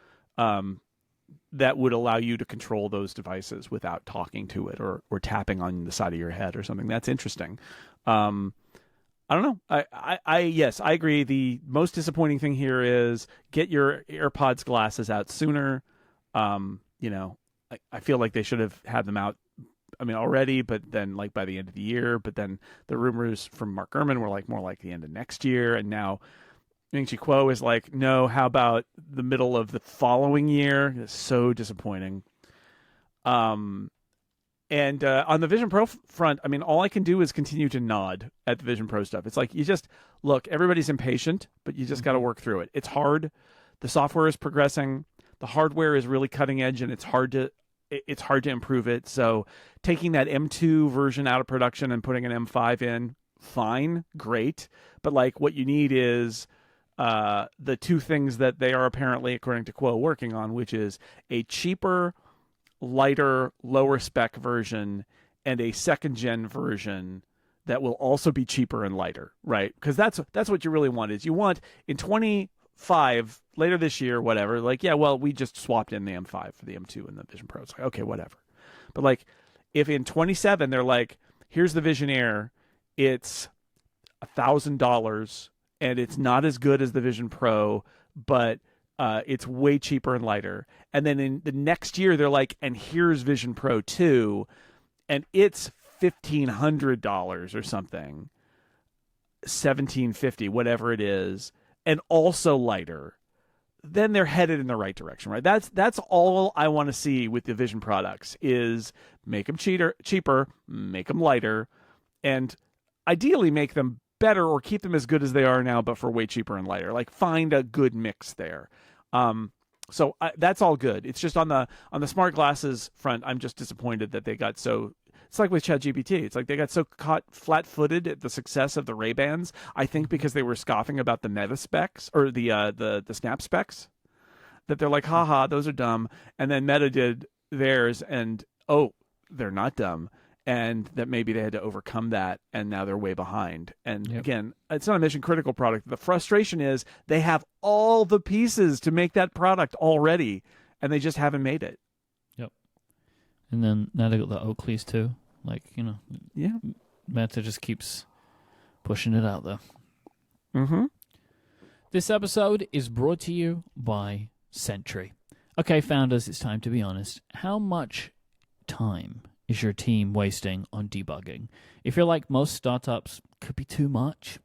that would allow you to control those devices without talking to it or tapping on the side of your head or something. That's interesting. I don't know. Yes, I agree. The most disappointing thing here is get your AirPods glasses out sooner. I feel like they should have had them out, already, but then like by the end of the year. But then the rumors from Mark Gurman were like more like the end of next year. And now Ming-Chi Kuo is like, no, how about the middle of the following year? It's so disappointing. And on the Vision Pro front, all I can do is continue to nod at the Vision Pro stuff. It's like, you just look, everybody's impatient, but you just got to work through it. It's hard. The software is progressing. The hardware is really cutting edge, and it's hard to improve it. So taking that M2 version out of production and putting an M5 in, fine, great. But like what you need is the two things that they are apparently, according to Kuo, working on, which is a cheaper, lighter, lower spec version and a second gen version that will also be cheaper and lighter, right? Because that's what you really want. Is you want in 25 later this year, whatever, like, yeah, well, we just swapped in the M5 for the M2 and the Vision Pro. It's like, okay, whatever. But like, if in 27 they're like, here's the Vision Air, it's $1,000 and it's not as good as the Vision Pro, but it's way cheaper and lighter. And then in the next year they're like, and here's Vision Pro 2, and it's $1,500 or something, $1,750, whatever it is, and also lighter, then they're headed in the right direction, right? That's all I want to see with the Vision products is make them cheaper, make them lighter, and ideally make them better or keep them as good as they are now, but for way cheaper and lighter. Like, find a good mix there. So that's all good. It's just on the smart glasses front, I'm just disappointed that they got so. It's like with ChatGPT. It's like they got so caught flat-footed at the success of the Ray-Bans, I think because they were scoffing about the Meta specs or the Snap specs, that they're like, haha, those are dumb. And then Meta did theirs, and they're not dumb. And that maybe they had to overcome that, and now they're way behind. And again, it's not a mission-critical product. The frustration is they have all the pieces to make that product already, and they just haven't made it. Yep. And then now they got the Oakleys too. Like, yeah, Meta just keeps pushing it out there. Mm-hmm. This episode is brought to you by Sentry. Okay, founders, it's time to be honest. How much time is your team wasting on debugging? If you're like most startups, could be too much.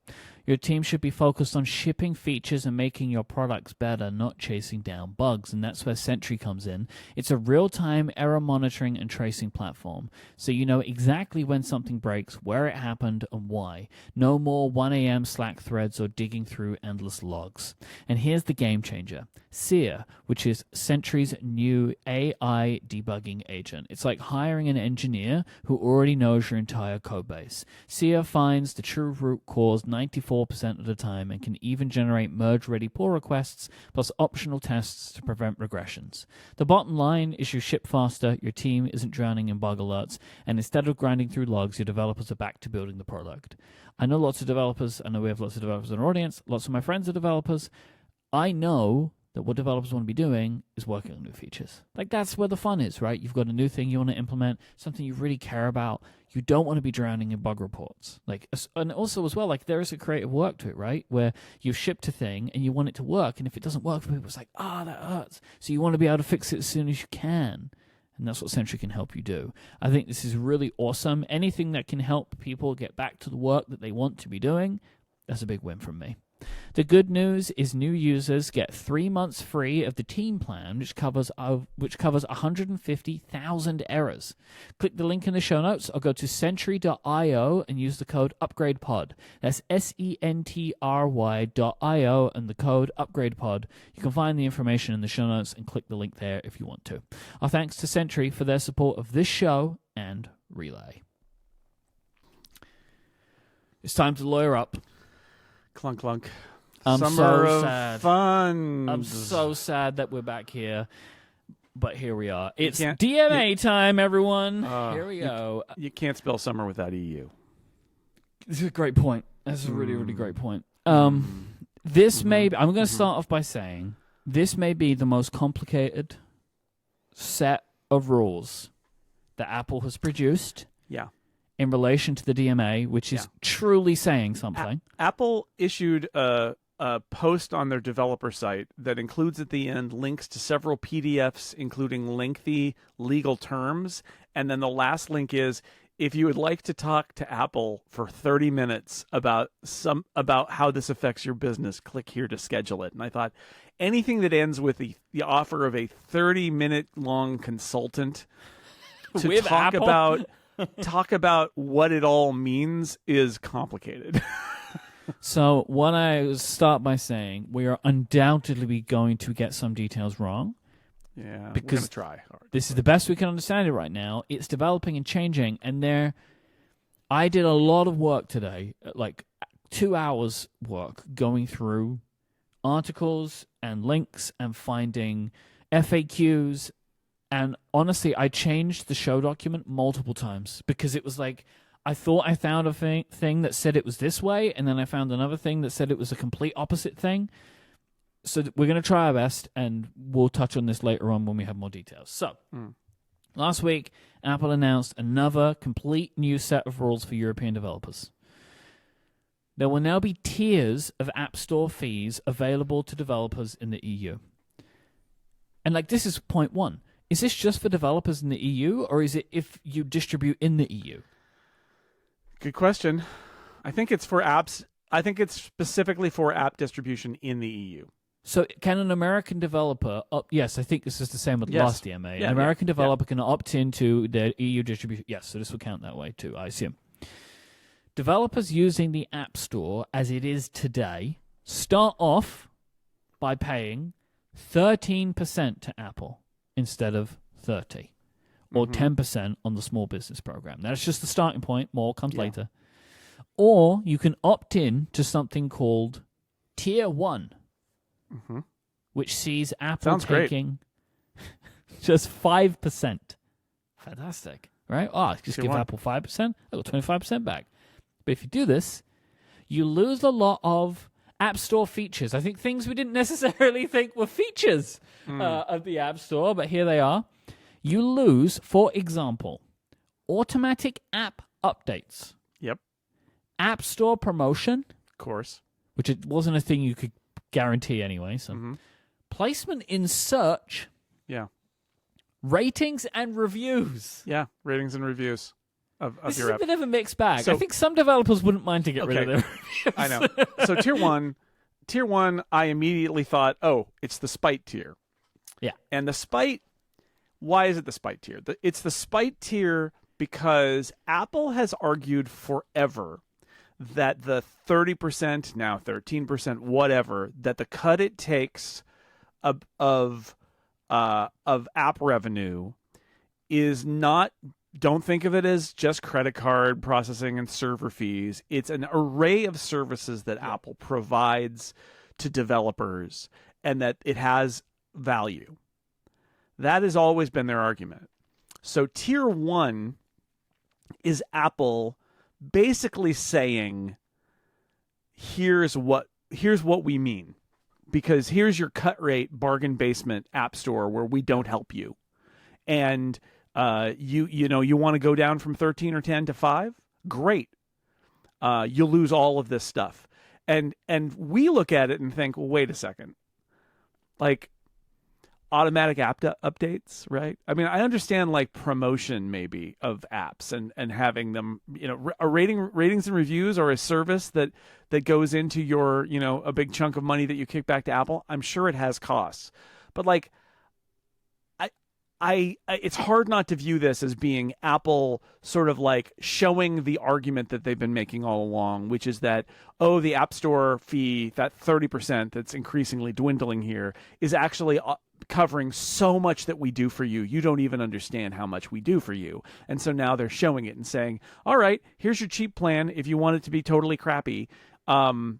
Your team should be focused on shipping features and making your products better, not chasing down bugs. And that's where Sentry comes in. It's a real-time error monitoring and tracing platform. So you know exactly when something breaks, where it happened, and why. No more 1 a.m. Slack threads or digging through endless logs. And here's the game changer. Seer, which is Sentry's new AI debugging agent. It's like hiring an engineer who already knows your entire code base. Seer finds the true root cause 94% of the time and can even generate merge-ready pull requests plus optional tests to prevent regressions. The bottom line is you ship faster, your team isn't drowning in bug alerts, and instead of grinding through logs, your developers are back to building the product. I know lots of developers. I know we have lots of developers in our audience. Lots of my friends are developers. I know that what developers want to be doing is working on new features. Like, that's where the fun is, right? You've got a new thing you want to implement, something you really care about. You don't want to be drowning in bug reports. Like, and also as well, like, there is a creative work to it, right? Where you've shipped a thing and you want it to work, and if it doesn't work for people, it's like, that hurts. So you want to be able to fix it as soon as you can. And that's what Sentry can help you do. I think this is really awesome. Anything that can help people get back to the work that they want to be doing, that's a big win from me. The good news is new users get 3 months free of the team plan, which covers 150,000 errors. Click the link in the show notes or go to sentry.io and use the code UpgradePod. That's SENTRY.io and the code UpgradePod. You can find the information in the show notes and click the link there if you want to. Our thanks to Sentry for their support of this show and Relay. It's time to lawyer up. Clunk, clunk. I'm Summer so of sad. fun. I'm so sad that we're back here, but here we are. It's can't- DMA time, everyone. Here we go. You can't spell summer without EU. This is a great point. That's a really, really great point. This may be, I'm going to start off by saying this may be the most complicated set of rules that Apple has produced. Yeah. In relation to the DMA, which is truly saying something. Apple issued a post on their developer site that includes at the end links to several PDFs, including lengthy legal terms. And then the last link is, if you would like to talk to Apple for 30 minutes about how this affects your business, click here to schedule it. And I thought anything that ends with the offer of a 30-minute long consultant to With talk Apple? talk about what it all means is complicated. So what I start by saying, we are undoubtedly going to get some details wrong. Yeah, because we're gonna try hard. This is the best we can understand it right now. It's developing and changing, and I did a lot of work today, like 2 hours work, going through articles and links and finding FAQs. And honestly, I changed the show document multiple times because it was like, I thought I found a thing that said it was this way, and then I found another thing that said it was a complete opposite thing. So we're going to try our best, and we'll touch on this later on when we have more details. So, last week, Apple announced another complete new set of rules for European developers. There will now be tiers of App Store fees available to developers in the EU. And this is point one. Is this just for developers in the EU, or is it if you distribute in the EU? Good question. I think it's for apps. I think it's specifically for app distribution in the EU. So can an American developer yes, I think this is the same with last DMA. Yeah, an American developer can opt into their EU distribution. Yes, so this will count that way too, I assume. Developers using the App Store as it is today start off by paying 13% to Apple instead of 30%, or 10% on the small business program. That's just the starting point. More comes later. Or you can opt in to something called Tier 1, which sees Apple taking just 5%. Fantastic, right? Just give Apple 5%. I got 25% back. But if you do this, you lose a lot of App Store features. I think things we didn't necessarily think were features of the App Store, but here they are. You lose, for example, automatic app updates. Yep. App Store promotion. Of course. Which it wasn't a thing you could guarantee anyway. So, placement in search. Yeah. Ratings and reviews. Yeah, ratings and reviews. This your is app. a bit of a mixed bag. So- I think some developers wouldn't mind to get rid of their reviews. I know. So tier one, I immediately thought, oh, it's the spite tier. Yeah. And the spite, why is it the spite tier? It's the spite tier because Apple has argued forever that the 30%, now 13%, whatever, that the cut it takes of app revenue is not, don't think of it as just credit card processing and server fees. It's an array of services that Apple provides to developers and that it has value. That has always been their argument. So tier one is Apple basically saying, here's what we mean. Because here's your cut rate bargain basement app store where we don't help you. And you want to go down from 13 or 10 to 5? Great. You'll lose all of this stuff. And we look at it and think, well, wait a second. Like automatic app updates, right? I mean, I understand like promotion maybe of apps and having them, ratings and reviews are a service that goes into your, a big chunk of money that you kick back to Apple. I'm sure it has costs, but like, I it's hard not to view this as being Apple sort of like showing the argument that they've been making all along, which is that, oh, the App Store fee, that 30% that's increasingly dwindling here, is actually covering so much that we do for you. You don't even understand how much we do for you. And so now they're showing it and saying, all right, here's your cheap plan if you want it to be totally crappy. And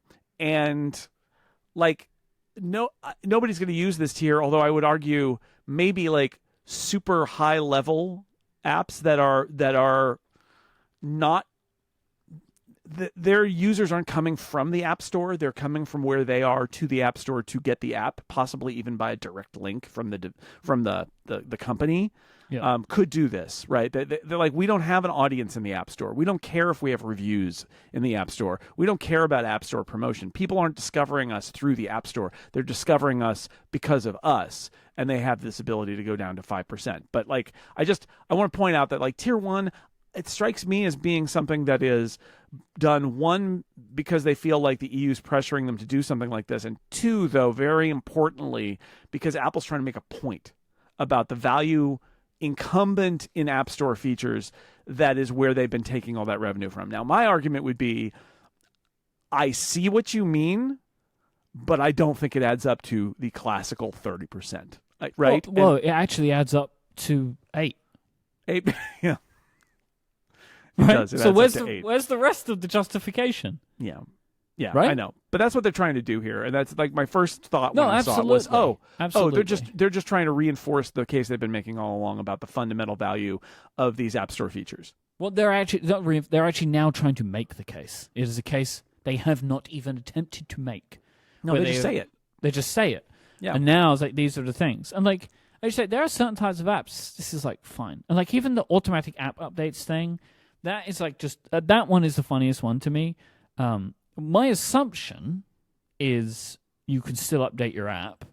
like, nobody's going to use this tier, although I would argue maybe like super high level apps that are not, their users aren't coming from the App Store. They're coming from where they are to the App Store to get the app, possibly even by a direct link from the company. Yeah. Could do this, right? They're like, we don't have an audience in the App Store. We don't care if we have reviews in the App Store. We don't care about App Store promotion. People aren't discovering us through the App Store. They're discovering us because of us, and they have this ability to go down to 5%. But like, I want to point out that like tier one, it strikes me as being something that is done, one, because they feel like the EU is pressuring them to do something like this, and two, though, very importantly, because Apple's trying to make a point about the value incumbent in App Store features. That is where they've been taking all that revenue from. Now, my argument would be, I see what you mean, but I don't think it adds up to the classical 30%. Right? Well, it actually adds up to 8. 8, yeah. It right? does. It so adds up to 8. Where's the rest of the justification? Yeah, right? I know, but that's what they're trying to do here, and that's like my first thought when I saw it was, they're just trying to reinforce the case they've been making all along about the fundamental value of these App Store features. Well, they're actually now trying to make the case. It is a case they have not even attempted to make. No, they just say it. They just say it. Yeah, and now it's like these are the things, and like I say, there are certain types of apps. This is like fine, and like even the automatic app updates thing. That is like just that one is the funniest one to me. My assumption is you can still update your app,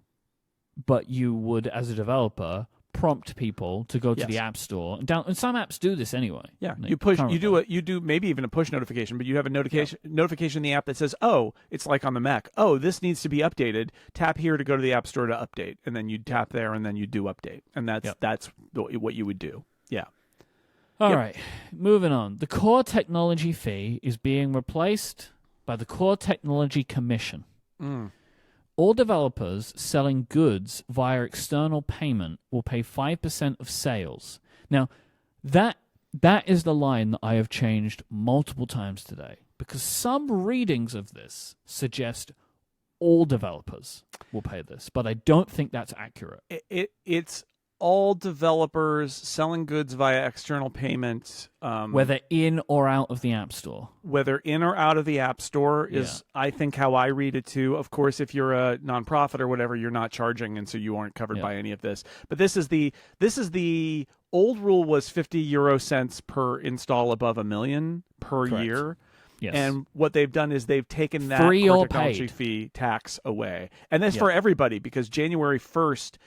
but you would, as a developer, prompt people to go to the App Store and some apps do this anyway. Yeah, like, you do maybe even a push notification, but you have a notification in the app that says, "Oh, it's like on the Mac. Oh, this needs to be updated. Tap here to go to the App Store to update," and then you tap there and then you do update, and that's what you would do. Yeah. All right, moving on. The core technology fee is being replaced by the Core Technology Commission. All developers selling goods via external payment will pay 5% of sales. Now, that is the line that I have changed multiple times today, because some readings of this suggest all developers will pay this, but I don't think that's accurate. It's all developers selling goods via external payment, whether in or out of the App Store. Whether in or out of the App Store is, I think, how I read it too. Of course, if you're a nonprofit or whatever, you're not charging, and so you aren't covered by any of this. But this is the old rule was 50 euro cents per install above $1 million per year. Yes. And what they've done is they've taken that free core or technology paid fee tax away, and that's for everybody, because January 1st.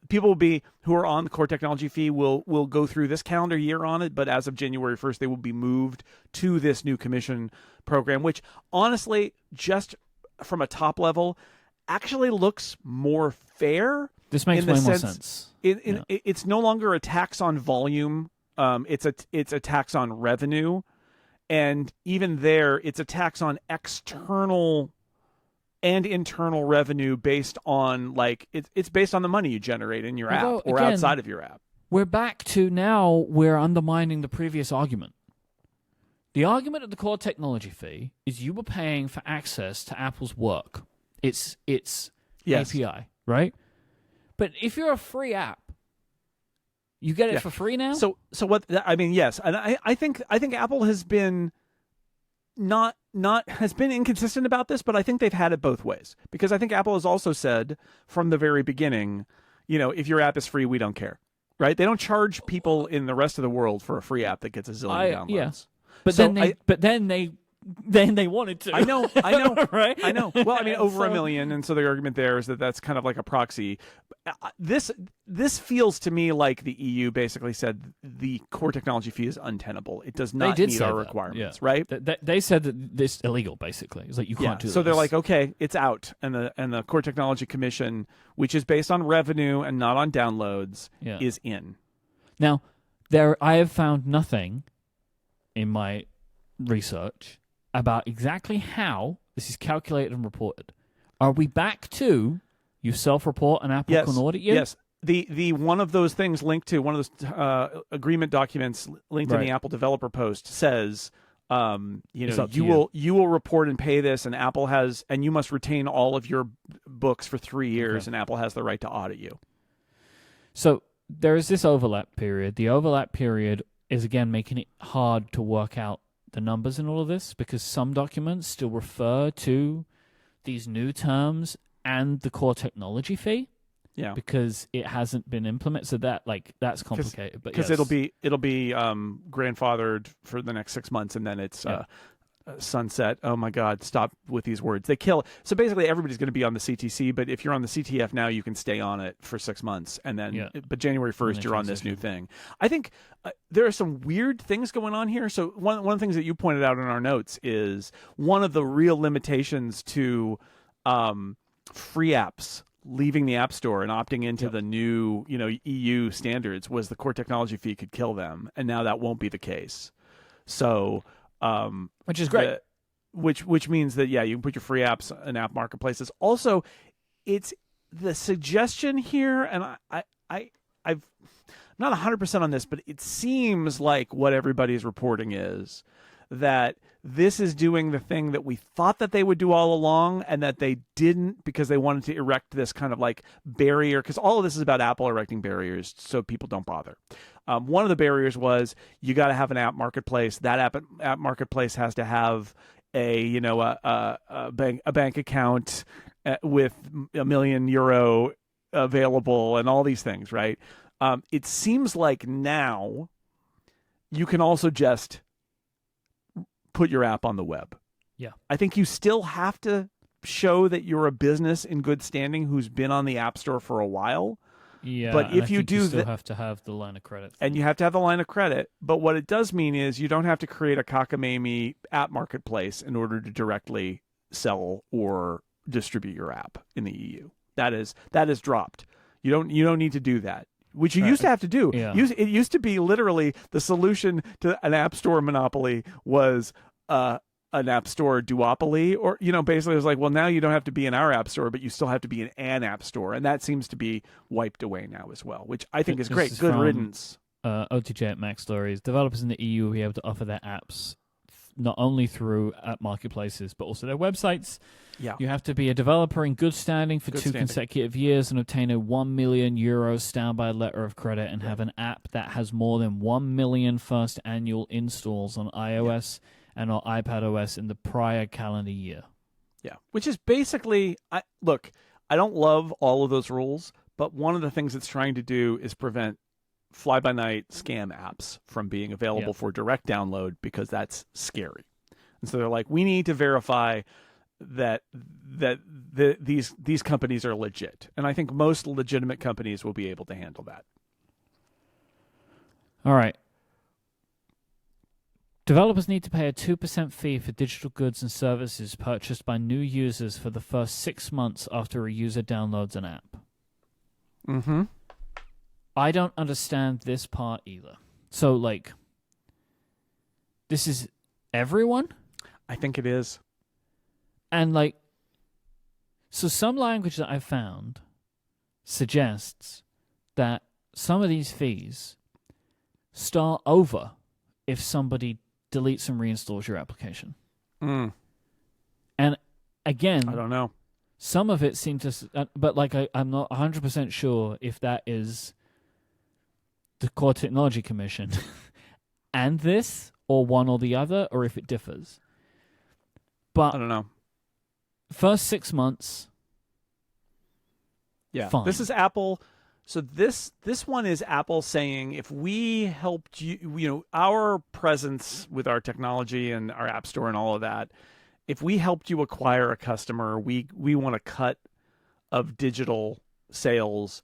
People who are on the core technology fee will go through this calendar year on it, but as of January 1st, they will be moved to this new commission program, which honestly, just from a top level, actually looks more fair. This makes way more sense. It's no longer a tax on volume. It's a tax on revenue, and even there, it's a tax on external and internal revenue based on it's based on the money you generate in your app or again, outside of your app. We're back to now we're undermining the previous argument. The argument of the core technology fee is you were paying for access to Apple's work. It's yes. API, right? But if you're a free app, you get it for free now? So what I mean, yes. And I think Apple has been has been inconsistent about this, but I think they've had it both ways. Because I think Apple has also said from the very beginning, if your app is free, we don't care. Right? They don't charge people in the rest of the world for a free app that gets a zillion downloads. Yeah. But then they wanted to. I know, right? I know. Well, I mean, over 1 million, and so the argument there is that that's kind of like a proxy. This feels to me like the EU basically said the core technology fee is untenable. It does not meet our requirements, right? They said that this is illegal, basically. It's like you can't do this. So they're like, okay, it's out, and the Core Technology Commission, which is based on revenue and not on downloads, is in. Now, I have found nothing in my research about exactly how this is calculated and reported. Are we back to you self-report and Apple can audit you? Yes. The one of those things linked to one of those agreement documents linked in the Apple developer post says, you will report and pay this, and Apple has, and you must retain all of your books for 3 years, and Apple has the right to audit you. So there is this overlap period. The overlap period is again making it hard to work out the numbers in all of this because some documents still refer to these new terms and the core technology fee. Yeah, because it hasn't been implemented, so that's complicated. But because it'll be grandfathered for the next 6 months, and then it's sunset. Oh my God! Stop with these words. They kill. So basically, everybody's going to be on the CTC, but if you're on the CTF now, you can stay on it for 6 months, and then but January 1st, you're on this new thing. I think there are some weird things going on here. So one of the things that you pointed out in our notes is one of the real limitations to free apps leaving the App Store and opting into the new, EU standards was the core technology fee could kill them, and now that won't be the case. So, which is great. Which means that you can put your free apps in app marketplaces. Also, it's the suggestion here, and I'm not 100% on this, but it seems like what everybody's reporting is that this is doing the thing that we thought that they would do all along and that they didn't because they wanted to erect this kind of like barrier, because all of this is about Apple erecting barriers so people don't bother. One of the barriers was you got to have an app marketplace. That app marketplace has to have a bank account with €1 million available and all these things, right? It seems like now you can also just put your app on the web. Yeah. I think you still have to show that you're a business in good standing who's been on the App Store for a while. Yeah. But if you do, you still have to have the line of credit. And you have to have the line of credit. But what it does mean is you don't have to create a cockamamie app marketplace in order to directly sell or distribute your app in the EU. That is dropped. You don't need to do that. Which you used to have to do. Yeah. It used to be literally the solution to an app store monopoly was an app store duopoly, or basically it was like, well, now you don't have to be in our app store, but you still have to be in an app store, and that seems to be wiped away now as well, which I think is great. Good riddance. OTJ at Mac Stories. Developers in the EU will be able to offer their apps not only through app marketplaces but also their websites. Yeah. You have to be a developer in good standing for two consecutive years and obtain a €1 million standby letter of credit and have an app that has more than 1 million first annual installs on iOS and or iPadOS in the prior calendar year. Yeah, which is basically, I don't love all of those rules, but one of the things it's trying to do is prevent fly-by-night scam apps from being available for direct download because that's scary. And so they're like, we need to verify these companies are legit, and I think most legitimate companies will be able to handle that. All right. Developers need to pay a 2% fee for digital goods and services purchased by new users for the first 6 months after a user downloads an app. Mm-hmm. I don't understand this part either. So, like, this is everyone? I think it is. And, like, so some language that I've found suggests that some of these fees start over if somebody deletes and reinstalls your application. Mm. And again, I don't know. Some of it seems to, but like I'm not 100% sure if that is the Core Technology Commission and this, or one or the other, or if it differs. But I don't know. First 6 months, yeah. Fine. This is Apple. So this one is Apple saying, if we helped you, our presence with our technology and our App Store and all of that, if we helped you acquire a customer, we want a cut of digital sales,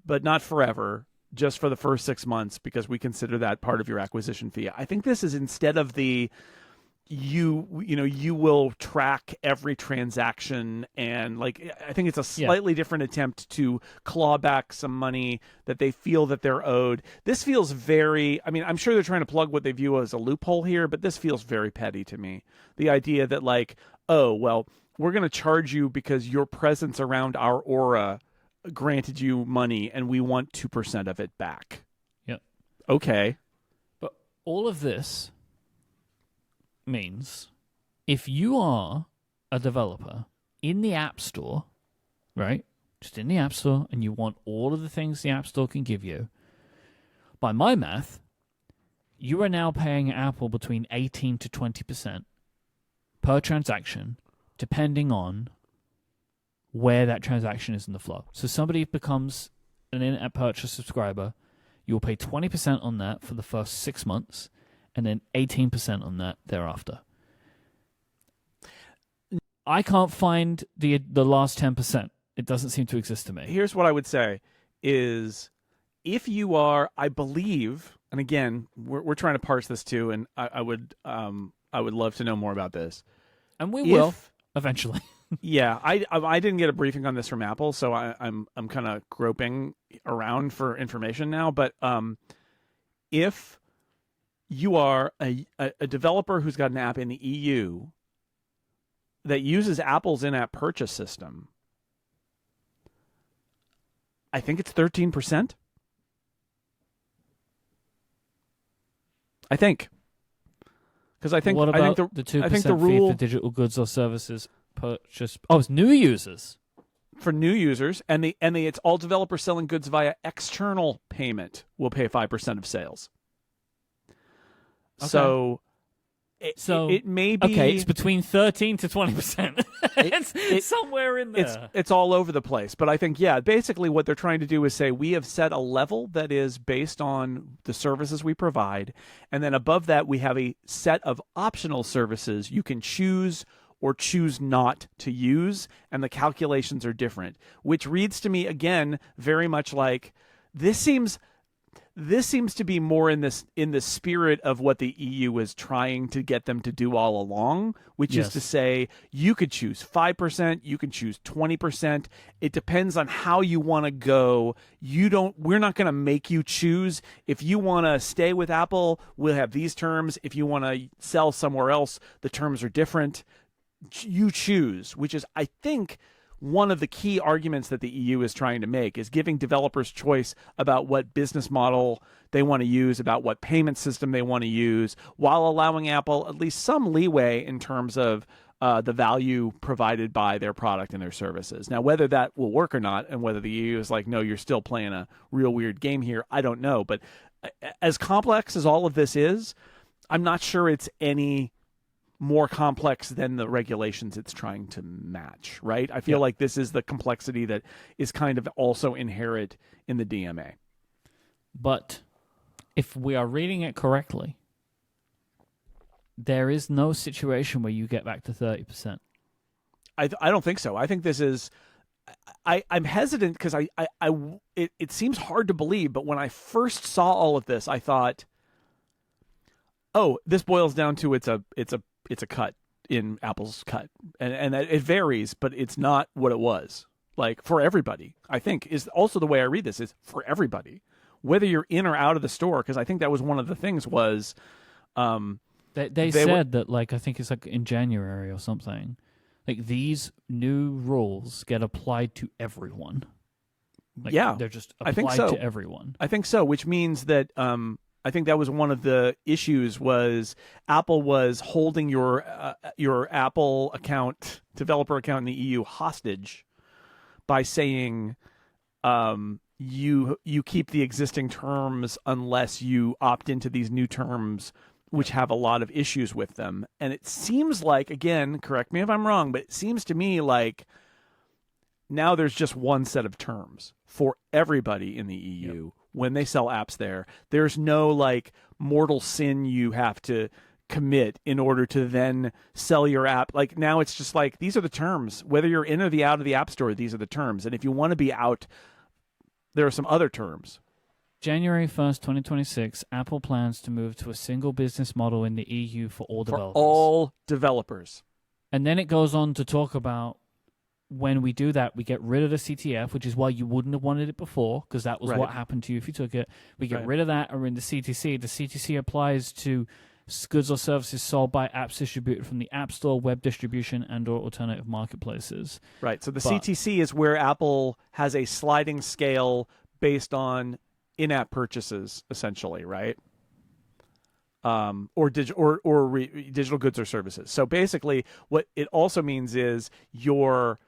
but not forever, just for the first 6 months, because we consider that part of your acquisition fee. I think this is instead of the you will track every transaction, and like I think it's a slightly different attempt to claw back some money that they feel that they're owed. This feels very, I mean, I'm sure they're trying to plug what they view as a loophole here, but this feels very petty to me. The idea that like, oh, well, we're going to charge you because your presence around our aura granted you money and we want 2% of it back. Yep. Okay. But all of this means if you are a developer in the App Store, right? Just in the App Store, and you want all of the things the App Store can give you, by my math, you are now paying Apple between 18 to 20% per transaction, depending on where that transaction is in the flow. So somebody becomes an in-app purchase subscriber, you'll pay 20% on that for the first 6 months, and then 18% on that thereafter. I can't find the last 10%. It doesn't seem to exist to me. Here's what I would say is, if you are, I believe, and again, we're trying to parse this too, and I would love to know more about this. And we will eventually. Yeah, I didn't get a briefing on this from Apple, so I'm kind of groping around for information now. But if you are a developer who's got an app in the EU that uses Apple's in-app purchase system, I think it's 13%. I think. Because I think what about the 2% rule fee for digital goods or services purchased? Oh, it's new users. For new users, and it's all developers selling goods via external payment will pay 5% of sales. Okay. So it may be okay. It's between 13 to 20%. It's somewhere in there. It's all over the place. But I think basically what they're trying to do is say we have set a level that is based on the services we provide, and then above that we have a set of optional services you can choose or choose not to use, and the calculations are different. Which reads to me again very much like this seems to be more in the spirit of what the EU is trying to get them to do all along, which is to say you could choose 5%, you can choose 20%. It depends on how you want to go. We're not going to make you choose. If you want to stay with Apple, we'll have these terms. If you want to sell somewhere else, the terms are different. You choose, which is, I think, one of the key arguments that the EU is trying to make, is giving developers choice about what business model they want to use, about what payment system they want to use, while allowing Apple at least some leeway in terms of the value provided by their product and their services. Now, whether that will work or not, and whether the EU is like, no, you're still playing a real weird game here, I don't know. But as complex as all of this is, I'm not sure it's any more complex than the regulations it's trying to match, right? I feel like this is the complexity that is kind of also inherent in the DMA. But if we are reading it correctly, there is no situation where you get back to 30%. I don't think so. I think this is. I'm hesitant because it seems hard to believe, but when I first saw all of this, I thought, oh, this boils down to it's a cut in Apple's cut, and it varies, but it's not what it was. Like for everybody, I think is also the way I read this is for everybody, whether you're in or out of the store, because I think that was one of the things was. They said that, like, I think it's like in January or something, like these new rules get applied to everyone. Like, yeah, they're just I think applied so. to everyone. I think so, which means that I think that was one of the issues was Apple was holding your Apple account, developer account in the EU hostage by saying you keep the existing terms unless you opt into these new terms, which have a lot of issues with them. And it seems like, again, correct me if I'm wrong, but it seems to me like now there's just one set of terms for everybody in the EU. Yep. When they sell apps there. There's no like mortal sin you have to commit in order to then sell your app. Like now it's just like, these are the terms. Whether you're in or out of the App Store, these are the terms. And if you want to be out, there are some other terms. January 1st, 2026, Apple plans to move to a single business model in the EU for all developers. For all developers. And then it goes on to talk about when we do that, we get rid of the CTF, which is why you wouldn't have wanted it before, because that was what happened to you if you took it. We get rid of that, or in the CTC. The CTC applies to goods or services sold by apps distributed from the App Store, web distribution, and/or alternative marketplaces. Right. So the CTC is where Apple has a sliding scale based on in-app purchases, essentially, right? Or digital goods or services. So basically, what it also means is your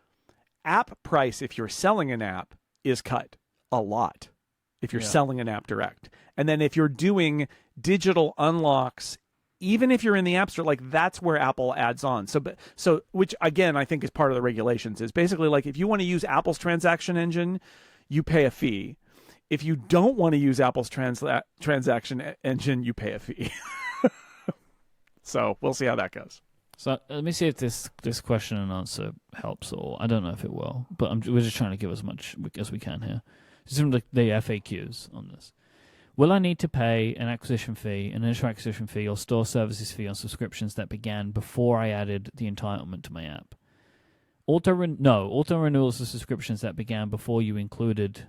app price, if you're selling an app, is cut a lot if you're selling an app direct. And then if you're doing digital unlocks, even if you're in the App Store, like that's where Apple adds on. So which again, I think is part of the regulations, is basically like if you want to use Apple's transaction engine, you pay a fee. If you don't want to use Apple's transaction engine, you pay a fee. So we'll see how that goes. So let me see if this question and answer helps, or I don't know if it will, but we're just trying to give as much as we can here. Some of the FAQs on this. Will I need to pay an initial acquisition fee, or store services fee on subscriptions that began before I added the entitlement to my app? Auto renewals of subscriptions that began before you included.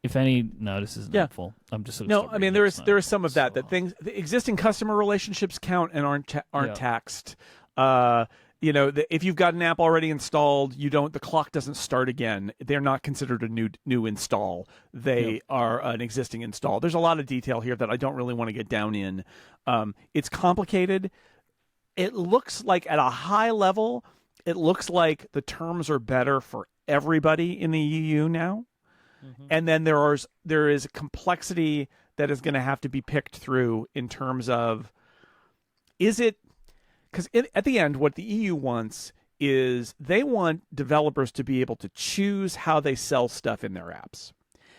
If any, no, this isn't helpful. I'm just I mean there is some of that things. The existing customer relationships count and aren't taxed. If you've got an app already installed, the clock doesn't start again. They're not considered a new install. They are an existing install. There's a lot of detail here that I don't really want to get down in. It's complicated. It looks like at a high level, it looks like the terms are better for everybody in the EU now. Mm-hmm. And then there is a complexity that is going to have to be picked through in terms of, is it, because at the end, what the EU wants is they want developers to be able to choose how they sell stuff in their apps.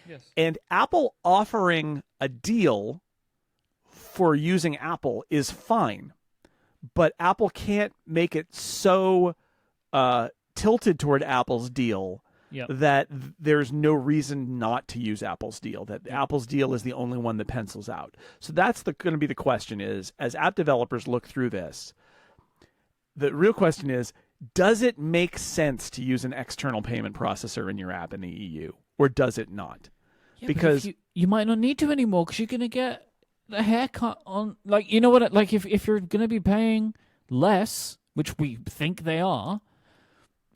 Yes. And Apple offering a deal for using Apple is fine, but Apple can't make it so tilted toward Apple's deal that there's no reason not to use Apple's deal, that Apple's deal is the only one that pencils out. So that's going to be the question is, as app developers look through this, the real question is, does it make sense to use an external payment processor in your app in the EU, or does it not? Yeah, because you might not need to anymore, because you're going to get a haircut on, like, you know what, like if you're going to be paying less, which we think they are,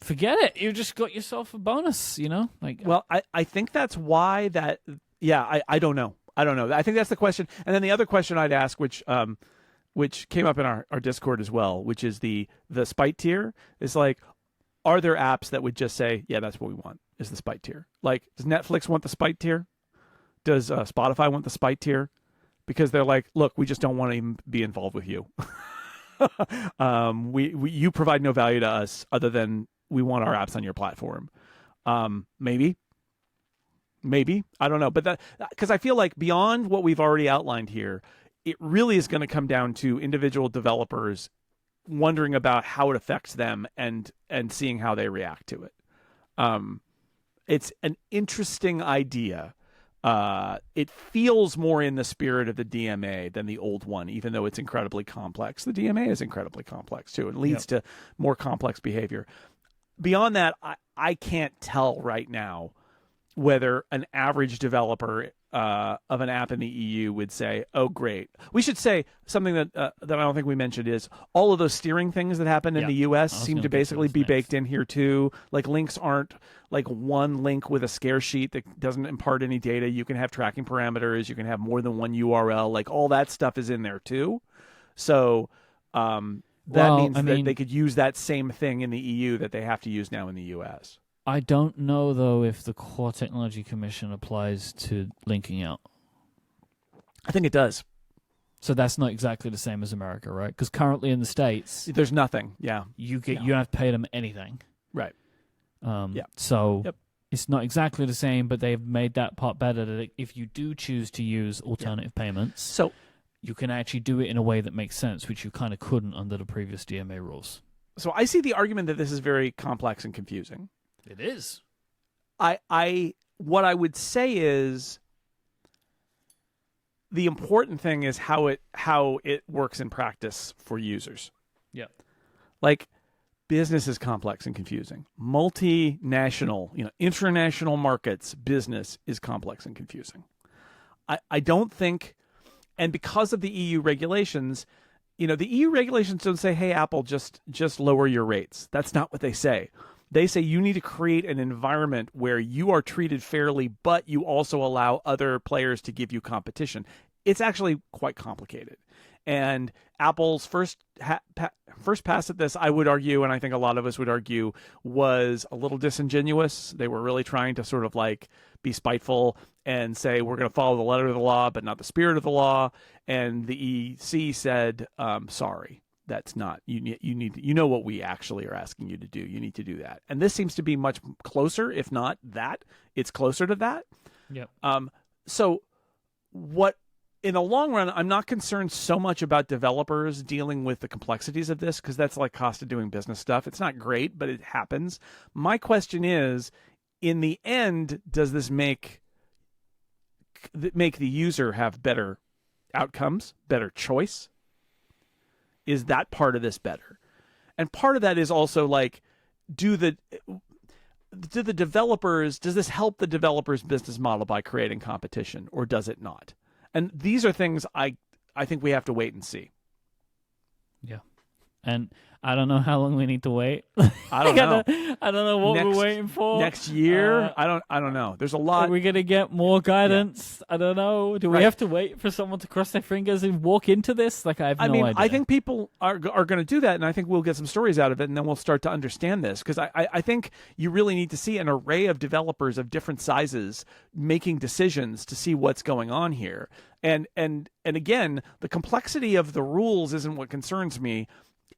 forget it. You just got yourself a bonus, Like, well, I think that's why that. Yeah, I don't know. I think that's the question. And then the other question I'd ask, which came up in our Discord as well, which is the spite tier, is like, are there apps that would just say, yeah, that's what we want, is the spite tier? Like, does Netflix want the spite tier? Does Spotify want the spite tier? Because they're like, look, we just don't want to even be involved with you. You provide no value to us other than we want our apps on your platform. Maybe I don't know, but that, because I feel like beyond what we've already outlined here, it really is going to come down to individual developers wondering about how it affects them and seeing how they react to it. It's an interesting idea. It feels more in the spirit of the DMA than the old one, even though it's incredibly complex. The DMA is incredibly complex too. It leads to more complex behavior. Beyond that, I can't tell right now whether an average developer of an app in the EU would say, "Oh, great." We should say something that I don't think we mentioned is all of those steering things that happen in the US seem to basically be baked in here too. Like links aren't like one link with a scare sheet that doesn't impart any data. You can have tracking parameters. You can have more than one URL. Like all that stuff is in there too. So that means that they could use that same thing in the EU that they have to use now in the US. I don't know, though, if the Core Technology Commission applies to linking out. I think it does. So that's not exactly the same as America, right? Because currently in the States... There's nothing, You don't have to pay them anything. Right. So it's not exactly the same, but they've made that part better, that if you do choose to use alternative payments, so you can actually do it in a way that makes sense, which you kind of couldn't under the previous DMA rules. So I see the argument that this is very complex and confusing. It is. What I would say is the important thing is how it works in practice for users. Yeah. Like business is complex and confusing. Multinational, international markets business is complex and confusing. I don't think, and because of the EU regulations, the EU regulations don't say, "Hey, Apple, just lower your rates." That's not what they say. They say you need to create an environment where you are treated fairly, but you also allow other players to give you competition. It's actually quite complicated. And Apple's first pass at this, I would argue, and I think a lot of us would argue, was a little disingenuous. They were really trying to sort of like be spiteful and say, we're going to follow the letter of the law, but not the spirit of the law. And the EC said, sorry. That's not, you need to, what we actually are asking you to do. You need to do that. And this seems to be much closer, if not that, it's closer to that. Yep. So what, in the long run, I'm not concerned so much about developers dealing with the complexities of this, because that's like cost of doing business stuff. It's not great, but it happens. My question is, in the end, does this make the user have better outcomes, better choice? Is that part of this better? And part of that is also like, does this help the developer's business model by creating competition, or does it not? And these are things I think we have to wait and see. Yeah. And I don't know how long we need to wait. I don't know. I don't know what we're waiting for. Next year? I don't know. There's a lot. Are we going to get more guidance? Yeah. I don't know. Do we have to wait for someone to cross their fingers and walk into this? Like, I have no idea. I think people are going to do that, and I think we'll get some stories out of it, and then we'll start to understand this. Because I think you really need to see an array of developers of different sizes making decisions to see what's going on here. And again, the complexity of the rules isn't what concerns me.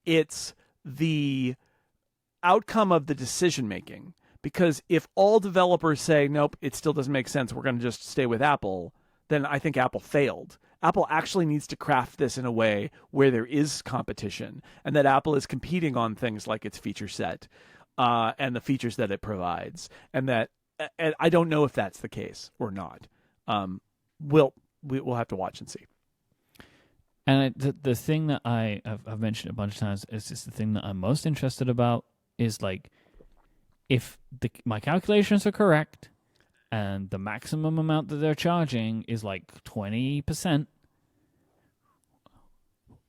It's the outcome of the decision making. Because if all developers say, nope, it still doesn't make sense, we're going to just stay with Apple, then I think Apple failed. Apple actually needs to craft this in a way where there is competition, and that Apple is competing on things like its feature set and the features that it provides. And I don't know if that's the case or not. We'll have to watch and see. And the thing that I've mentioned a bunch of times is just the thing that I'm most interested about is like, if my calculations are correct and the maximum amount that they're charging is like 20%,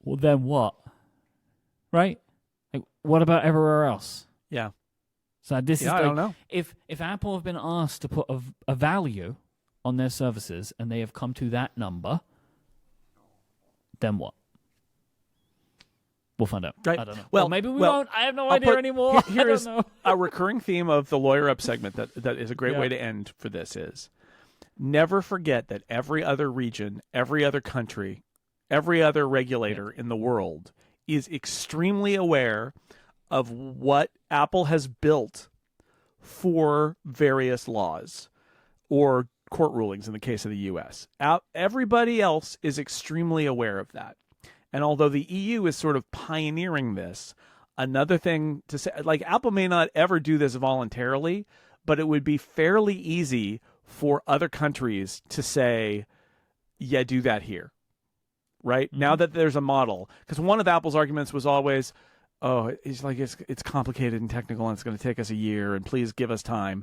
well, then what? Right? Like, what about everywhere else? Yeah. So this is I don't know. If Apple have been asked to put a value on their services and they have come to that number, then what? We'll find out. Right. I don't know. Well, maybe we won't. I have no idea anymore. Here is know. a recurring theme of the Lawyer Up segment that is a great way to end for this is, never forget that every other region, every other country, every other regulator in the world is extremely aware of what Apple has built for various laws or court rulings in the case of the U.S. Everybody else is extremely aware of that. And although the EU is sort of pioneering this, another thing to say, like Apple may not ever do this voluntarily, but it would be fairly easy for other countries to say, yeah, do that here. Right? Mm-hmm. Now that there's a model. Because one of Apple's arguments was always, oh, it's complicated and technical and it's going to take us a year and please give us time.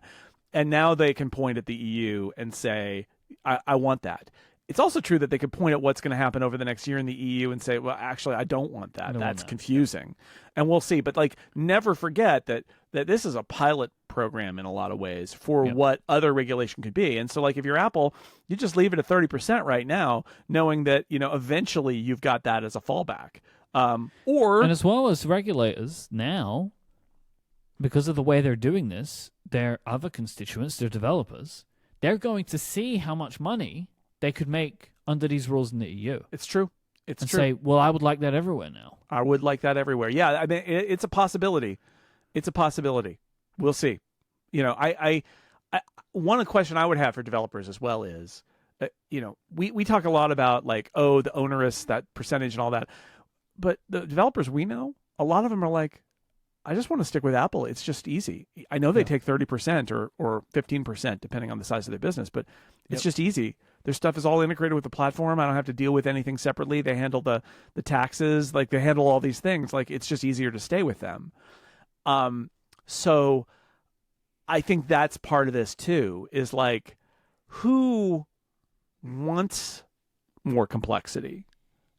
And now they can point at the EU and say, I want that. It's also true that they could point at what's going to happen over the next year in the EU and say, well, actually, I don't want that. That's confusing. And we'll see. But like, never forget that this is a pilot program in a lot of ways for what other regulation could be. And so like, if you're Apple, you just leave it at 30% right now, knowing that, eventually you've got that as a fallback. And as well as regulators now, because of the way they're doing this, their other constituents, their developers, they're going to see how much money they could make under these rules in the EU. It's true. And say, well, I would like that everywhere now. I would like that everywhere. Yeah, I mean, it's a possibility. It's a possibility. We'll see. I one question I would have for developers as well is, we talk a lot about like, oh, the onerous, that percentage and all that. But the developers we know, a lot of them are like, I just want to stick with Apple. It's just easy. I know they take 30% or 15%, depending on the size of their business, but it's just easy. Their stuff is all integrated with the platform. I don't have to deal with anything separately. They handle the taxes, like they handle all these things. Like it's just easier to stay with them. So I think that's part of this too, is like, who wants more complexity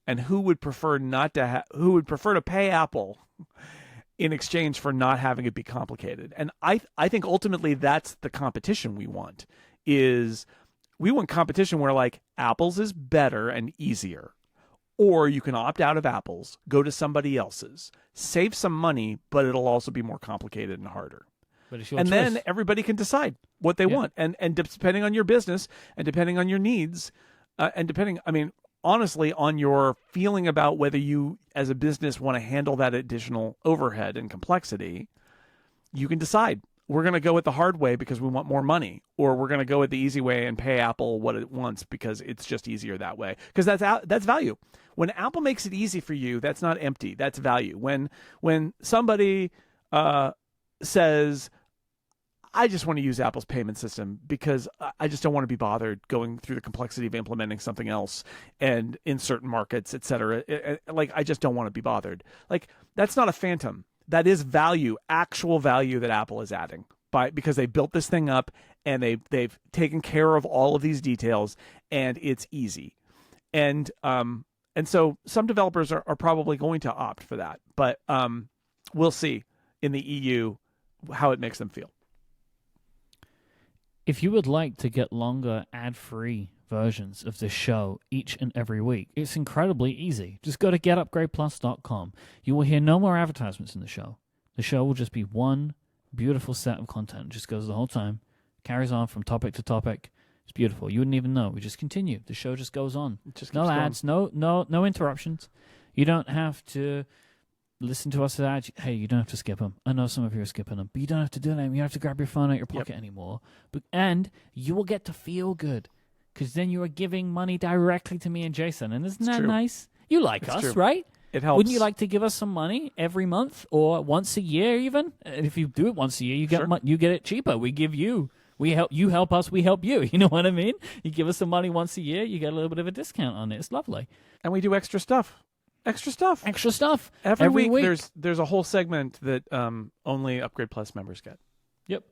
and who would prefer who would prefer to pay Apple in exchange for not having it be complicated. And I think ultimately that's the competition we want, is we want competition where like Apple's is better and easier, or you can opt out of Apple's, go to somebody else's, save some money, but it'll also be more complicated and harder. But it's your and choice. Then everybody can decide what they want. And depending on your business and depending on your needs and depending, I mean, honestly, on your feeling about whether you as a business want to handle that additional overhead and complexity, you can decide. We're going to go with the hard way because we want more money, or we're going to go with the easy way and pay Apple what it wants because it's just easier that way. Because that's value. When Apple makes it easy for you, that's not empty. That's value. When somebody says, I just want to use Apple's payment system because I just don't want to be bothered going through the complexity of implementing something else and in certain markets, et cetera. Like, I just don't want to be bothered. Like, that's not a phantom. That is value, actual value that Apple is adding because they built this thing up and they've taken care of all of these details and it's easy. And so some developers are probably going to opt for that, but we'll see in the EU how it makes them feel. If you would like to get longer ad-free versions of this show each and every week, it's incredibly easy. Just go to getupgradeplus.com. You will hear no more advertisements in the show. The show will just be one beautiful set of content. It just goes the whole time, carries on from topic to topic. It's beautiful. You wouldn't even know. We just continue. The show just goes on. No ads, no interruptions. You don't have to listen to us at ads. Hey, you don't have to skip them. I know some of you are skipping them, but you don't have to do that. You don't have to grab your phone out your pocket anymore. And you will get to feel good, because then you are giving money directly to me and Jason. And isn't that nice? You like us, right? It helps. Wouldn't you like to give us some money every month or once a year even? And if you do it once a year, you get it cheaper. We give you. We help us, we help you. You know what I mean? You give us some money once a year, you get a little bit of a discount on it. It's lovely. And we do extra stuff. Extra stuff. Every week. There's a whole segment that only Upgrade Plus members get. Yep.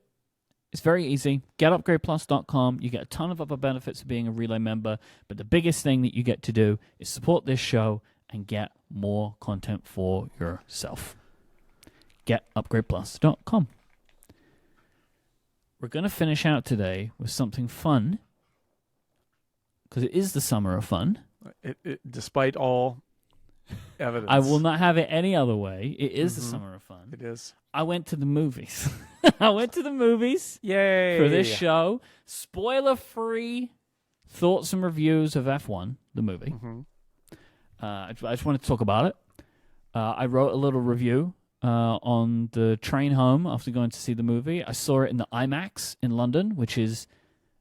It's very easy. GetUpgradePlus.com. You get a ton of other benefits of being a Relay member, but the biggest thing that you get to do is support this show and get more content for yourself. GetUpgradePlus.com. We're going to finish out today with something fun, because it is the summer of fun. Despite all evidence. I will not have it any other way. It is the summer of fun. It is. I went to the movies. I went to the movies. Yay. For this show. Spoiler-free thoughts and reviews of F1, the movie. Mm-hmm. I just wanted to talk about it. I wrote a little review on the train home after going to see the movie. I saw it in the IMAX in London, which is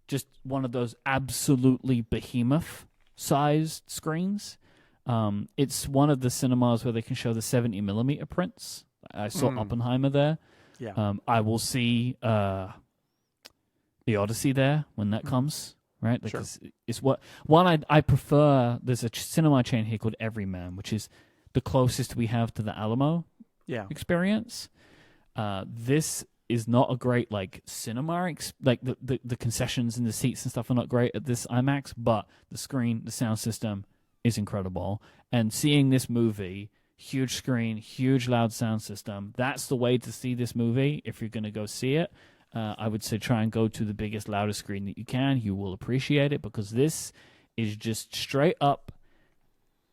just one of those absolutely behemoth-sized screens. It's one of the cinemas where they can show the 70mm prints. I saw Oppenheimer there. Yeah. I will see the Odyssey there when that comes. Right, like Sure. it's what one I prefer. There's a cinema chain here called Everyman, which is the closest we have to the Alamo experience. This is not a great like cinema. Like the concessions and the seats and stuff are not great at this IMAX, but the screen, the sound system is incredible. And seeing this movie, huge screen, huge loud sound system. That's the way to see this movie if you're going to go see it. I would say try and go to the biggest, loudest screen that you can. You will appreciate it because this is just straight up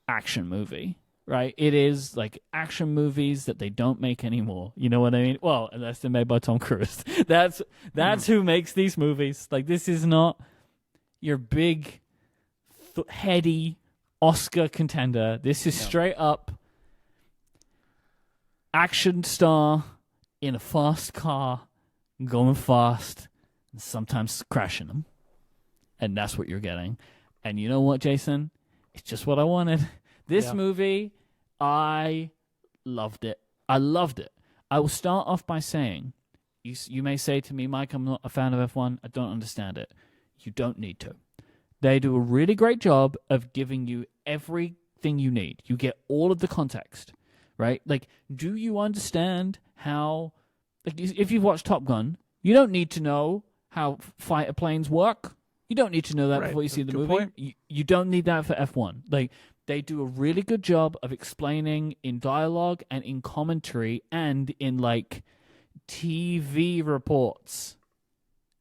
action movie, right? It is like action movies that they don't make anymore. You know what I mean? Well, unless they're made by Tom Cruise. That's who makes these movies. Like this is not your big, heady Oscar contender. This is straight up action star in a fast car. Going fast, and sometimes crashing them. And that's what you're getting. And you know what, Jason? It's just what I wanted. This movie, I loved it. I loved it. I will start off by saying, you may say to me, Mike, I'm not a fan of F1. I don't understand it. You don't need to. They do a really great job of giving you everything you need. You get all of the context, right? Like, do you understand how... Like if you've watched Top Gun, you don't need to know how fighter planes work. You don't need to know that before you see the movie. Point. You don't need that for F1. Like they do a really good job of explaining in dialogue and in commentary and in like TV reports,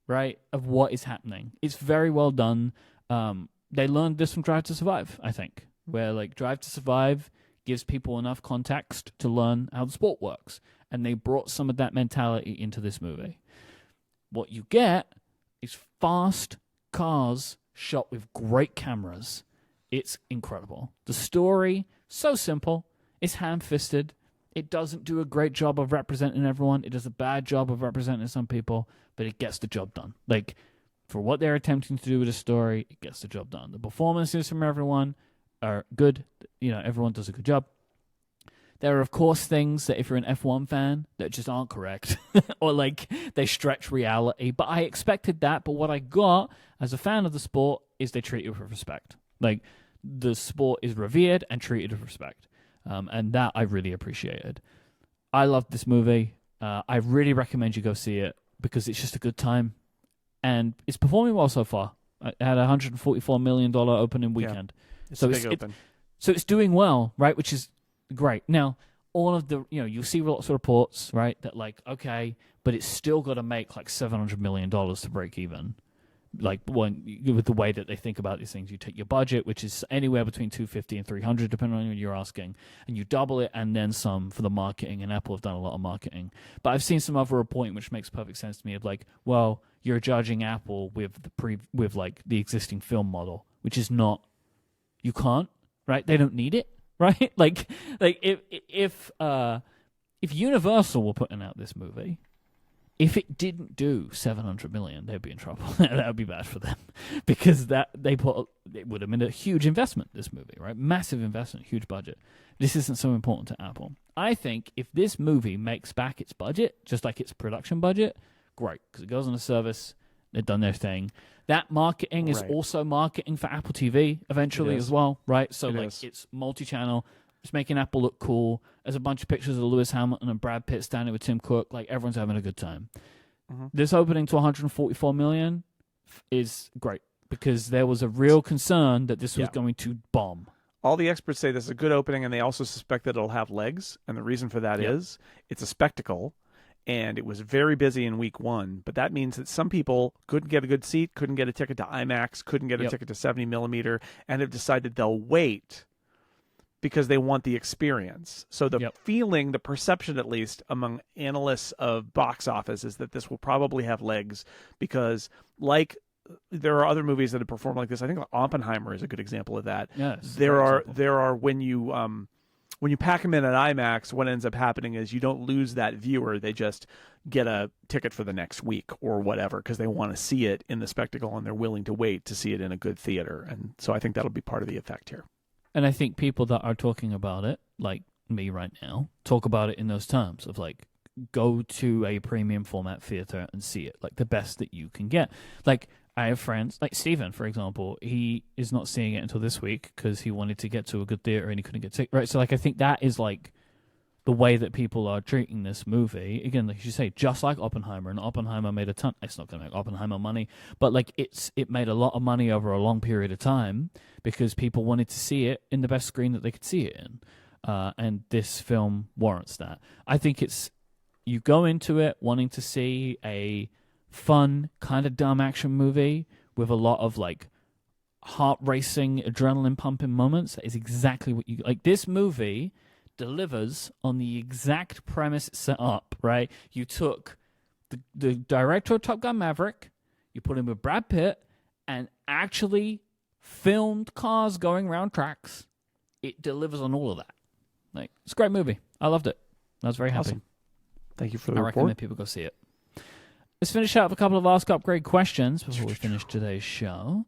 right, of what is happening. It's very well done. They learned this from Drive to Survive, I think, where like Drive to Survive gives people enough context to learn how the sport works. And they brought some of that mentality into this movie. What you get is fast cars shot with great cameras. It's incredible. The story, so simple. It's ham-fisted. It doesn't do a great job of representing everyone. It does a bad job of representing some people, but it gets the job done. Like, for what they're attempting to do with the story, it gets the job done. The performances from everyone are good. You know, everyone does a good job. There are, of course, things that if you're an F1 fan that just aren't correct or like they stretch reality. But I expected that. But what I got as a fan of the sport is they treat you with respect. Like the sport is revered and treated with respect. And that I really appreciated. I loved this movie. I really recommend you go see it because it's just a good time. And it's performing well so far. It had a $144 million opening weekend. Yeah. It's a big open. So it's doing well, right? Which is great. Now, all of the, you'll see lots of reports, right, that like, okay, but it's still got to make like $700 million to break even. Like with the way that they think about these things, you take your budget, which is anywhere between 250 and 300, depending on what you're asking, and you double it and then some for the marketing. And Apple have done a lot of marketing. But I've seen some other reporting which makes perfect sense to me of like, well, you're judging Apple with with like the existing film model, which is not. You can't, right? They don't need it. Right, like if Universal were putting out this movie, if it didn't do 700 million, they'd be in trouble. That would be bad for them because it would have been a huge investment. This movie, right, massive investment, huge budget. This isn't so important to Apple. I think if this movie makes back its budget, just like its production budget, great because it goes on a service. They've done their thing. That marketing is also marketing for Apple TV eventually as well, right? So it's multi-channel. It's making Apple look cool. There's a bunch of pictures of Lewis Hamilton and Brad Pitt standing with Tim Cook. Like everyone's having a good time. Mm-hmm. This opening to 144 million is great because there was a real concern that this was going to bomb. All the experts say this is a good opening, and they also suspect that it'll have legs. And the reason for that is it's a spectacle. And it was very busy in week one, but that means that some people couldn't get a good seat, couldn't get a ticket to IMAX, couldn't get a ticket to 70 millimeter, and have decided they'll wait because they want the experience. So the feeling, the perception at least among analysts of box office is that this will probably have legs because like there are other movies that have performed like this. I think Oppenheimer is a good example of that. Yes, there are when you pack them in at IMAX, what ends up happening is you don't lose that viewer. They just get a ticket for the next week or whatever because they want to see it in the spectacle and they're willing to wait to see it in a good theater. And so I think that'll be part of the effect here. And I think people that are talking about it, like me right now, talk about it in those terms of like, go to a premium format theater and see it, like the best that you can get. Like, I have friends, like Steven, for example, he is not seeing it until this week because he wanted to get to a good theater and he couldn't get tickets. Right, so like I think that is like the way that people are treating this movie. Again, like you say, just like Oppenheimer, and Oppenheimer made a ton. It's not going to make Oppenheimer money, but like it made a lot of money over a long period of time because people wanted to see it in the best screen that they could see it in, and this film warrants that. I think it's, you go into it wanting to see a fun, kind of dumb action movie with a lot of like heart racing, adrenaline pumping moments. That is exactly what you like. This movie delivers on the exact premise it set up, right? You took the director of Top Gun Maverick, you put him with Brad Pitt, and actually filmed cars going around tracks. It delivers on all of that. Like, it's a great movie. I loved it. I was very happy. Awesome. Thank you for the I report. recommend people go see it. Let's finish up with a couple of Ask Upgrade questions before we finish today's show.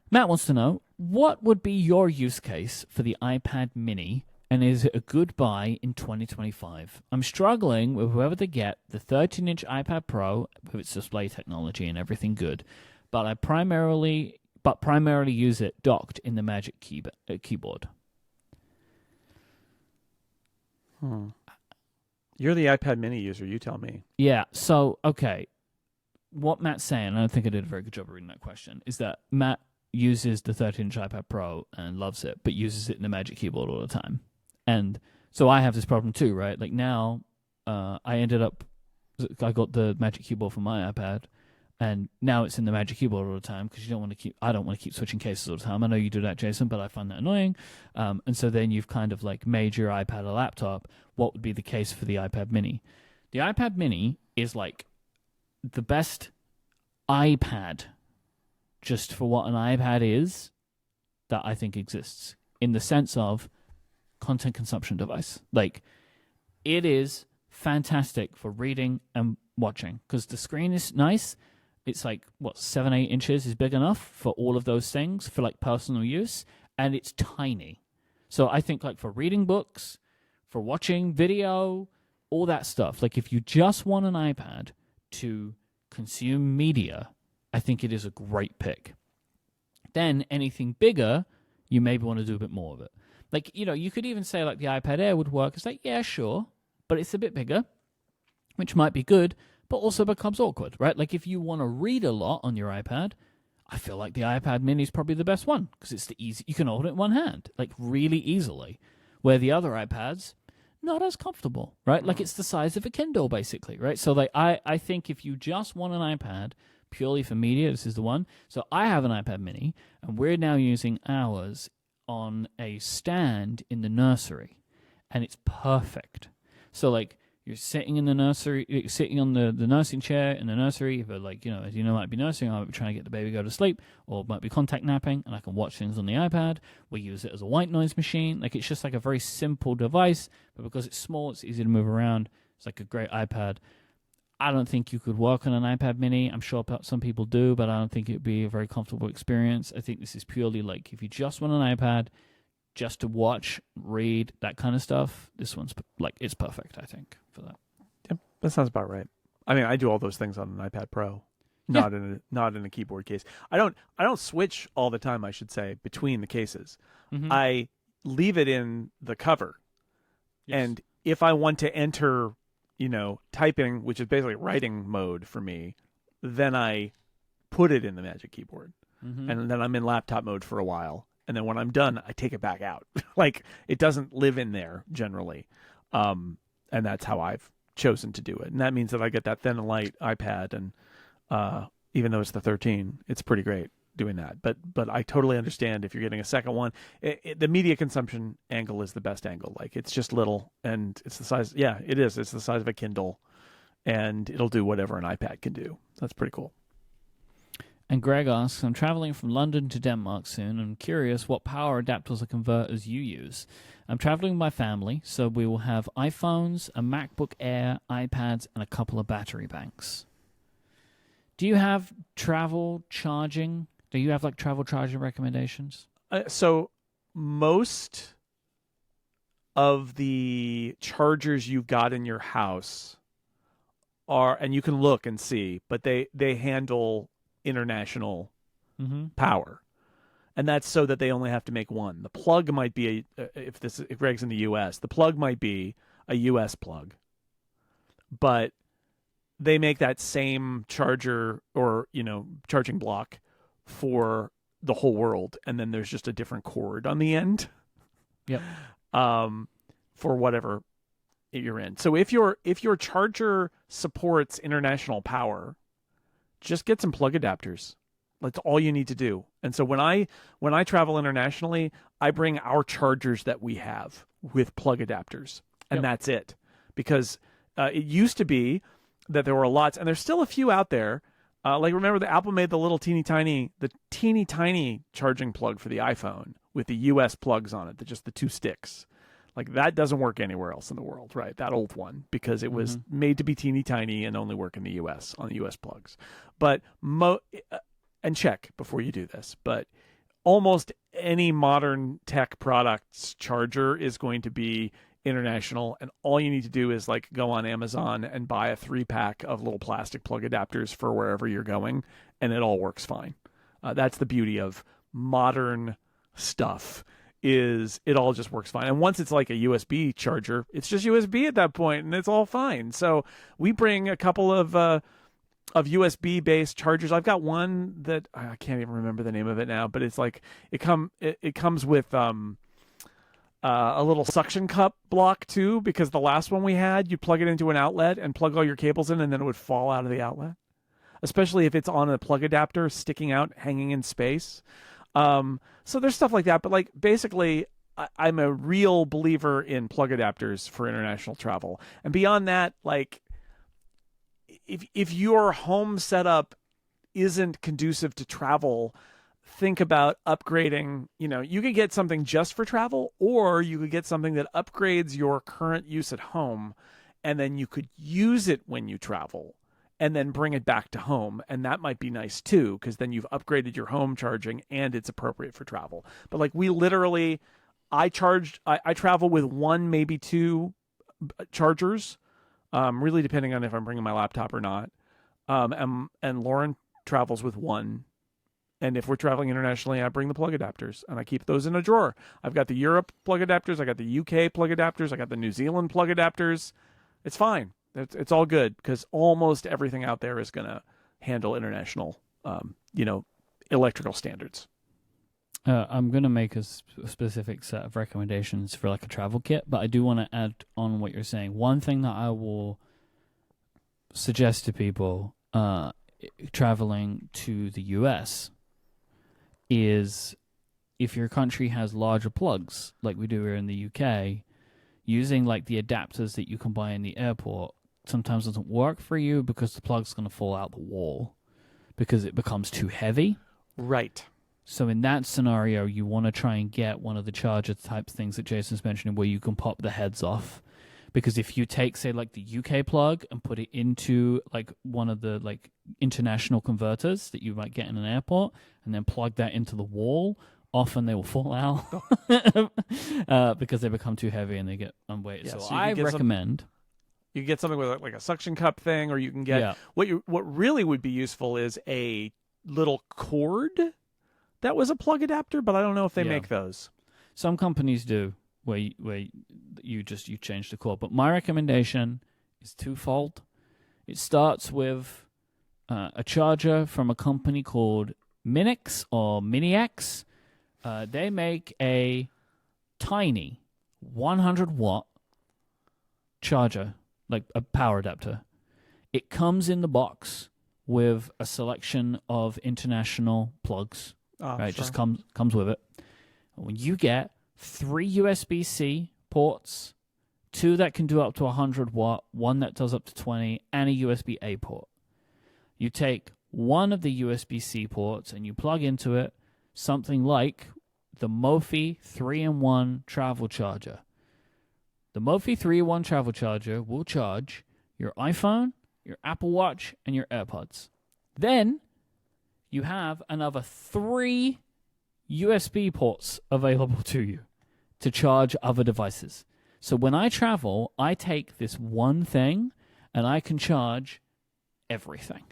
Matt wants to know, what would be your use case for the iPad mini, and is it a good buy in 2025? I'm struggling with whether to get the 13-inch iPad Pro with its display technology and everything good, but primarily use it docked in the Magic keyboard. You're the iPad mini user, you tell me. Yeah, so, okay. What Matt's saying, and I think I did a very good job of reading that question, is that Matt uses the 13-inch iPad Pro and loves it, but uses it in the Magic Keyboard all the time. And so I have this problem too, right? Like now, I got the Magic Keyboard for my iPad, and now it's in the Magic Keyboard all the time because I don't want to keep switching cases all the time. I know you do that, Jason, but I find that annoying. And so then you've kind of like made your iPad a laptop. What would be the case for the iPad mini? The iPad mini is like the best iPad, just for what an iPad is, that I think exists in the sense of content consumption device. Like, it is fantastic for reading and watching because the screen is nice. It's like, 7-8 inches is big enough for all of those things for like personal use, and it's tiny. So I think like for reading books, for watching video, all that stuff, like if you just want an iPad to consume media, I think it is a great pick. Then anything bigger, you maybe want to do a bit more of it. Like, you could even say like the iPad Air would work. It's like, yeah, sure, but it's a bit bigger, which might be good, but also becomes awkward, right? Like if you want to read a lot on your iPad, I feel like the iPad mini is probably the best one because it's the easy. You can hold it in one hand, like really easily, where the other iPads, not as comfortable, right? Like it's the size of a Kindle basically, right? So like I think if you just want an iPad purely for media, this is the one. So I have an iPad mini, and we're now using ours on a stand in the nursery, and it's perfect. So like you're sitting in the nursery, you're sitting on the nursing chair in the nursery, but like, as you know, might be nursing, I might be trying to get the baby go to sleep, or might be contact napping, and I can watch things on the iPad. We use it as a white noise machine. Like it's just like a very simple device, but because it's small, it's easy to move around. It's like a great iPad. I don't think you could work on an iPad mini. I'm sure some people do, but I don't think it would be a very comfortable experience. I think this is purely like if you just want an iPad just to watch, read, that kind of stuff, this one's like, it's perfect, I think, for that. Yep, that sounds about right. I mean, I do all those things on an iPad Pro, not in a keyboard case. I don't switch all the time, I should say, between the cases. Mm-hmm. I leave it in the cover. Yes. And if I want to enter, typing, which is basically writing mode for me, then I put it in the Magic Keyboard. Mm-hmm. And then I'm in laptop mode for a while. And then when I'm done, I take it back out. Like, it doesn't live in there generally. And that's how I've chosen to do it. And that means that I get that thin and light iPad. And even though it's the 13, it's pretty great doing that. But I totally understand if you're getting a second one. The media consumption angle is the best angle. Like, it's just little, and it's the size. Yeah, it is. It's the size of a Kindle. And it'll do whatever an iPad can do. That's pretty cool. And Greg asks, I'm traveling from London to Denmark soon. I'm curious what power adapters or converters you use. I'm traveling with my family, so we will have iPhones, a MacBook Air, iPads, and a couple of battery banks. Do you have travel charging? Do you have like travel charging recommendations? So most of the chargers you've got in your house are, and you can look and see, but they handle international power. And that's so that they only have to make one. The plug might be if Greg's in the US, the plug might be a US plug. But they make that same charger or, charging block for the whole world, and then there's just a different cord on the end. Yep. For whatever you're in. So if your charger supports international power, just get some plug adapters. That's all you need to do. And so when I travel internationally, I bring our chargers that we have with plug adapters, and that's it. Because it used to be that there were lots, and there's still a few out there. Like, remember, the Apple made the teeny tiny charging plug for the iPhone with the US plugs on it, just the two sticks. Like, that doesn't work anywhere else in the world, right? That old one, because it was made to be teeny tiny and only work in the US on the US plugs. But and check before you do this, but almost any modern tech product's charger is going to be international, and all you need to do is like go on Amazon and buy a 3-pack of little plastic plug adapters for wherever you're going, and it all works fine. That's the beauty of modern stuff, is it all just works fine. And once it's like a USB charger, it's just USB at that point, and it's all fine. So we bring a couple of USB-based chargers. I've got one that I can't even remember the name of it now, but it's like it comes with a little suction cup block too, because the last one we had, you plug it into an outlet and plug all your cables in, and then it would fall out of the outlet, especially if it's on a plug adapter sticking out, hanging in space. So there's stuff like that, but like basically I'm a real believer in plug adapters for international travel. And beyond that, like if your home setup isn't conducive to travel, think about upgrading. You could get something just for travel, or you could get something that upgrades your current use at home, and then you could use it when you travel and then bring it back to home. And that might be nice too, because then you've upgraded your home charging and it's appropriate for travel. But like I travel with one, maybe two chargers, really depending on if I'm bringing my laptop or not. And Lauren travels with one. And if we're traveling internationally, I bring the plug adapters, and I keep those in a drawer. I've got the Europe plug adapters. I got the UK plug adapters. I got the New Zealand plug adapters. It's fine. It's all good, because almost everything out there is going to handle international, electrical standards. I'm going to make a specific set of recommendations for like a travel kit, but I do want to add on what you're saying. One thing that I will suggest to people traveling to the US is, if your country has larger plugs, like we do here in the UK, using like the adapters that you can buy in the airport sometimes doesn't work for you, because the plug's going to fall out the wall because it becomes too heavy. Right. So in that scenario, you want to try and get one of the charger type things that Jason's mentioning, where you can pop the heads off. Because if you take, say, like the UK plug and put it into like one of the like international converters that you might get in an airport, and then plug that into the wall, often they will fall out because they become too heavy and they get unweighted. Yeah, so I recommend you get something with like a suction cup thing, or you can get what really would be useful is a little cord that was a plug adapter, but I don't know if they make those. Some companies do, where you change the cord. But my recommendation is twofold. It starts with a charger from a company called Minix or Miniax. They make a tiny 100-watt charger, like a power adapter. It comes in the box with a selection of international plugs. Right, sure. just comes with it. When you get 3 USB-C ports, 2 that can do up to 100 watt, 1 that does up to 20, and a USB-A port. You take one of the USB-C ports and you plug into it something like the Mophie 3-in-1 travel charger. The Mophie 3-in-1 travel charger will charge your iPhone, your Apple Watch, and your AirPods. Then you have another 3 USB ports available to you to charge other devices. So when I travel, I take this one thing and I can charge everything.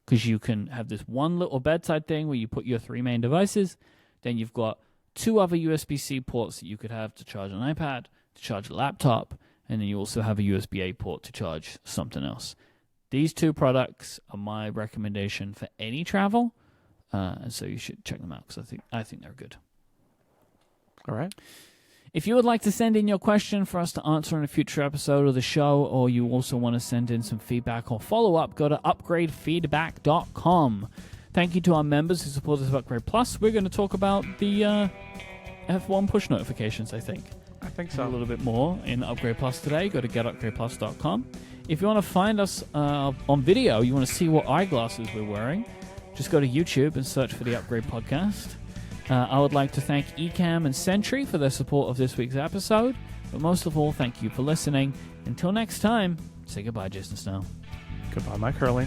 Because you can have this one little bedside thing where you put your 3 main devices. Then you've got 2 other USB-C ports that you could have to charge an iPad, to charge a laptop, and then you also have a USB-A port to charge something else. These 2 products are my recommendation for any travel, and so you should check them out because I think they're good. All right. If you would like to send in your question for us to answer in a future episode of the show, or you also want to send in some feedback or follow-up, go to upgradefeedback.com. Thank you to our members who support us with Upgrade Plus. We're going to talk about the F1 push notifications, I think. I think so. A little bit more in Upgrade Plus today. Go to getupgradeplus.com. If you want to find us on video, you want to see what eyeglasses we're wearing, just go to YouTube and search for the Upgrade Podcast. I would like to thank Ecamm and Sentry for their support of this week's episode. But most of all, thank you for listening. Until next time, say goodbye, Jason Snell. Goodbye, Mike Hurley.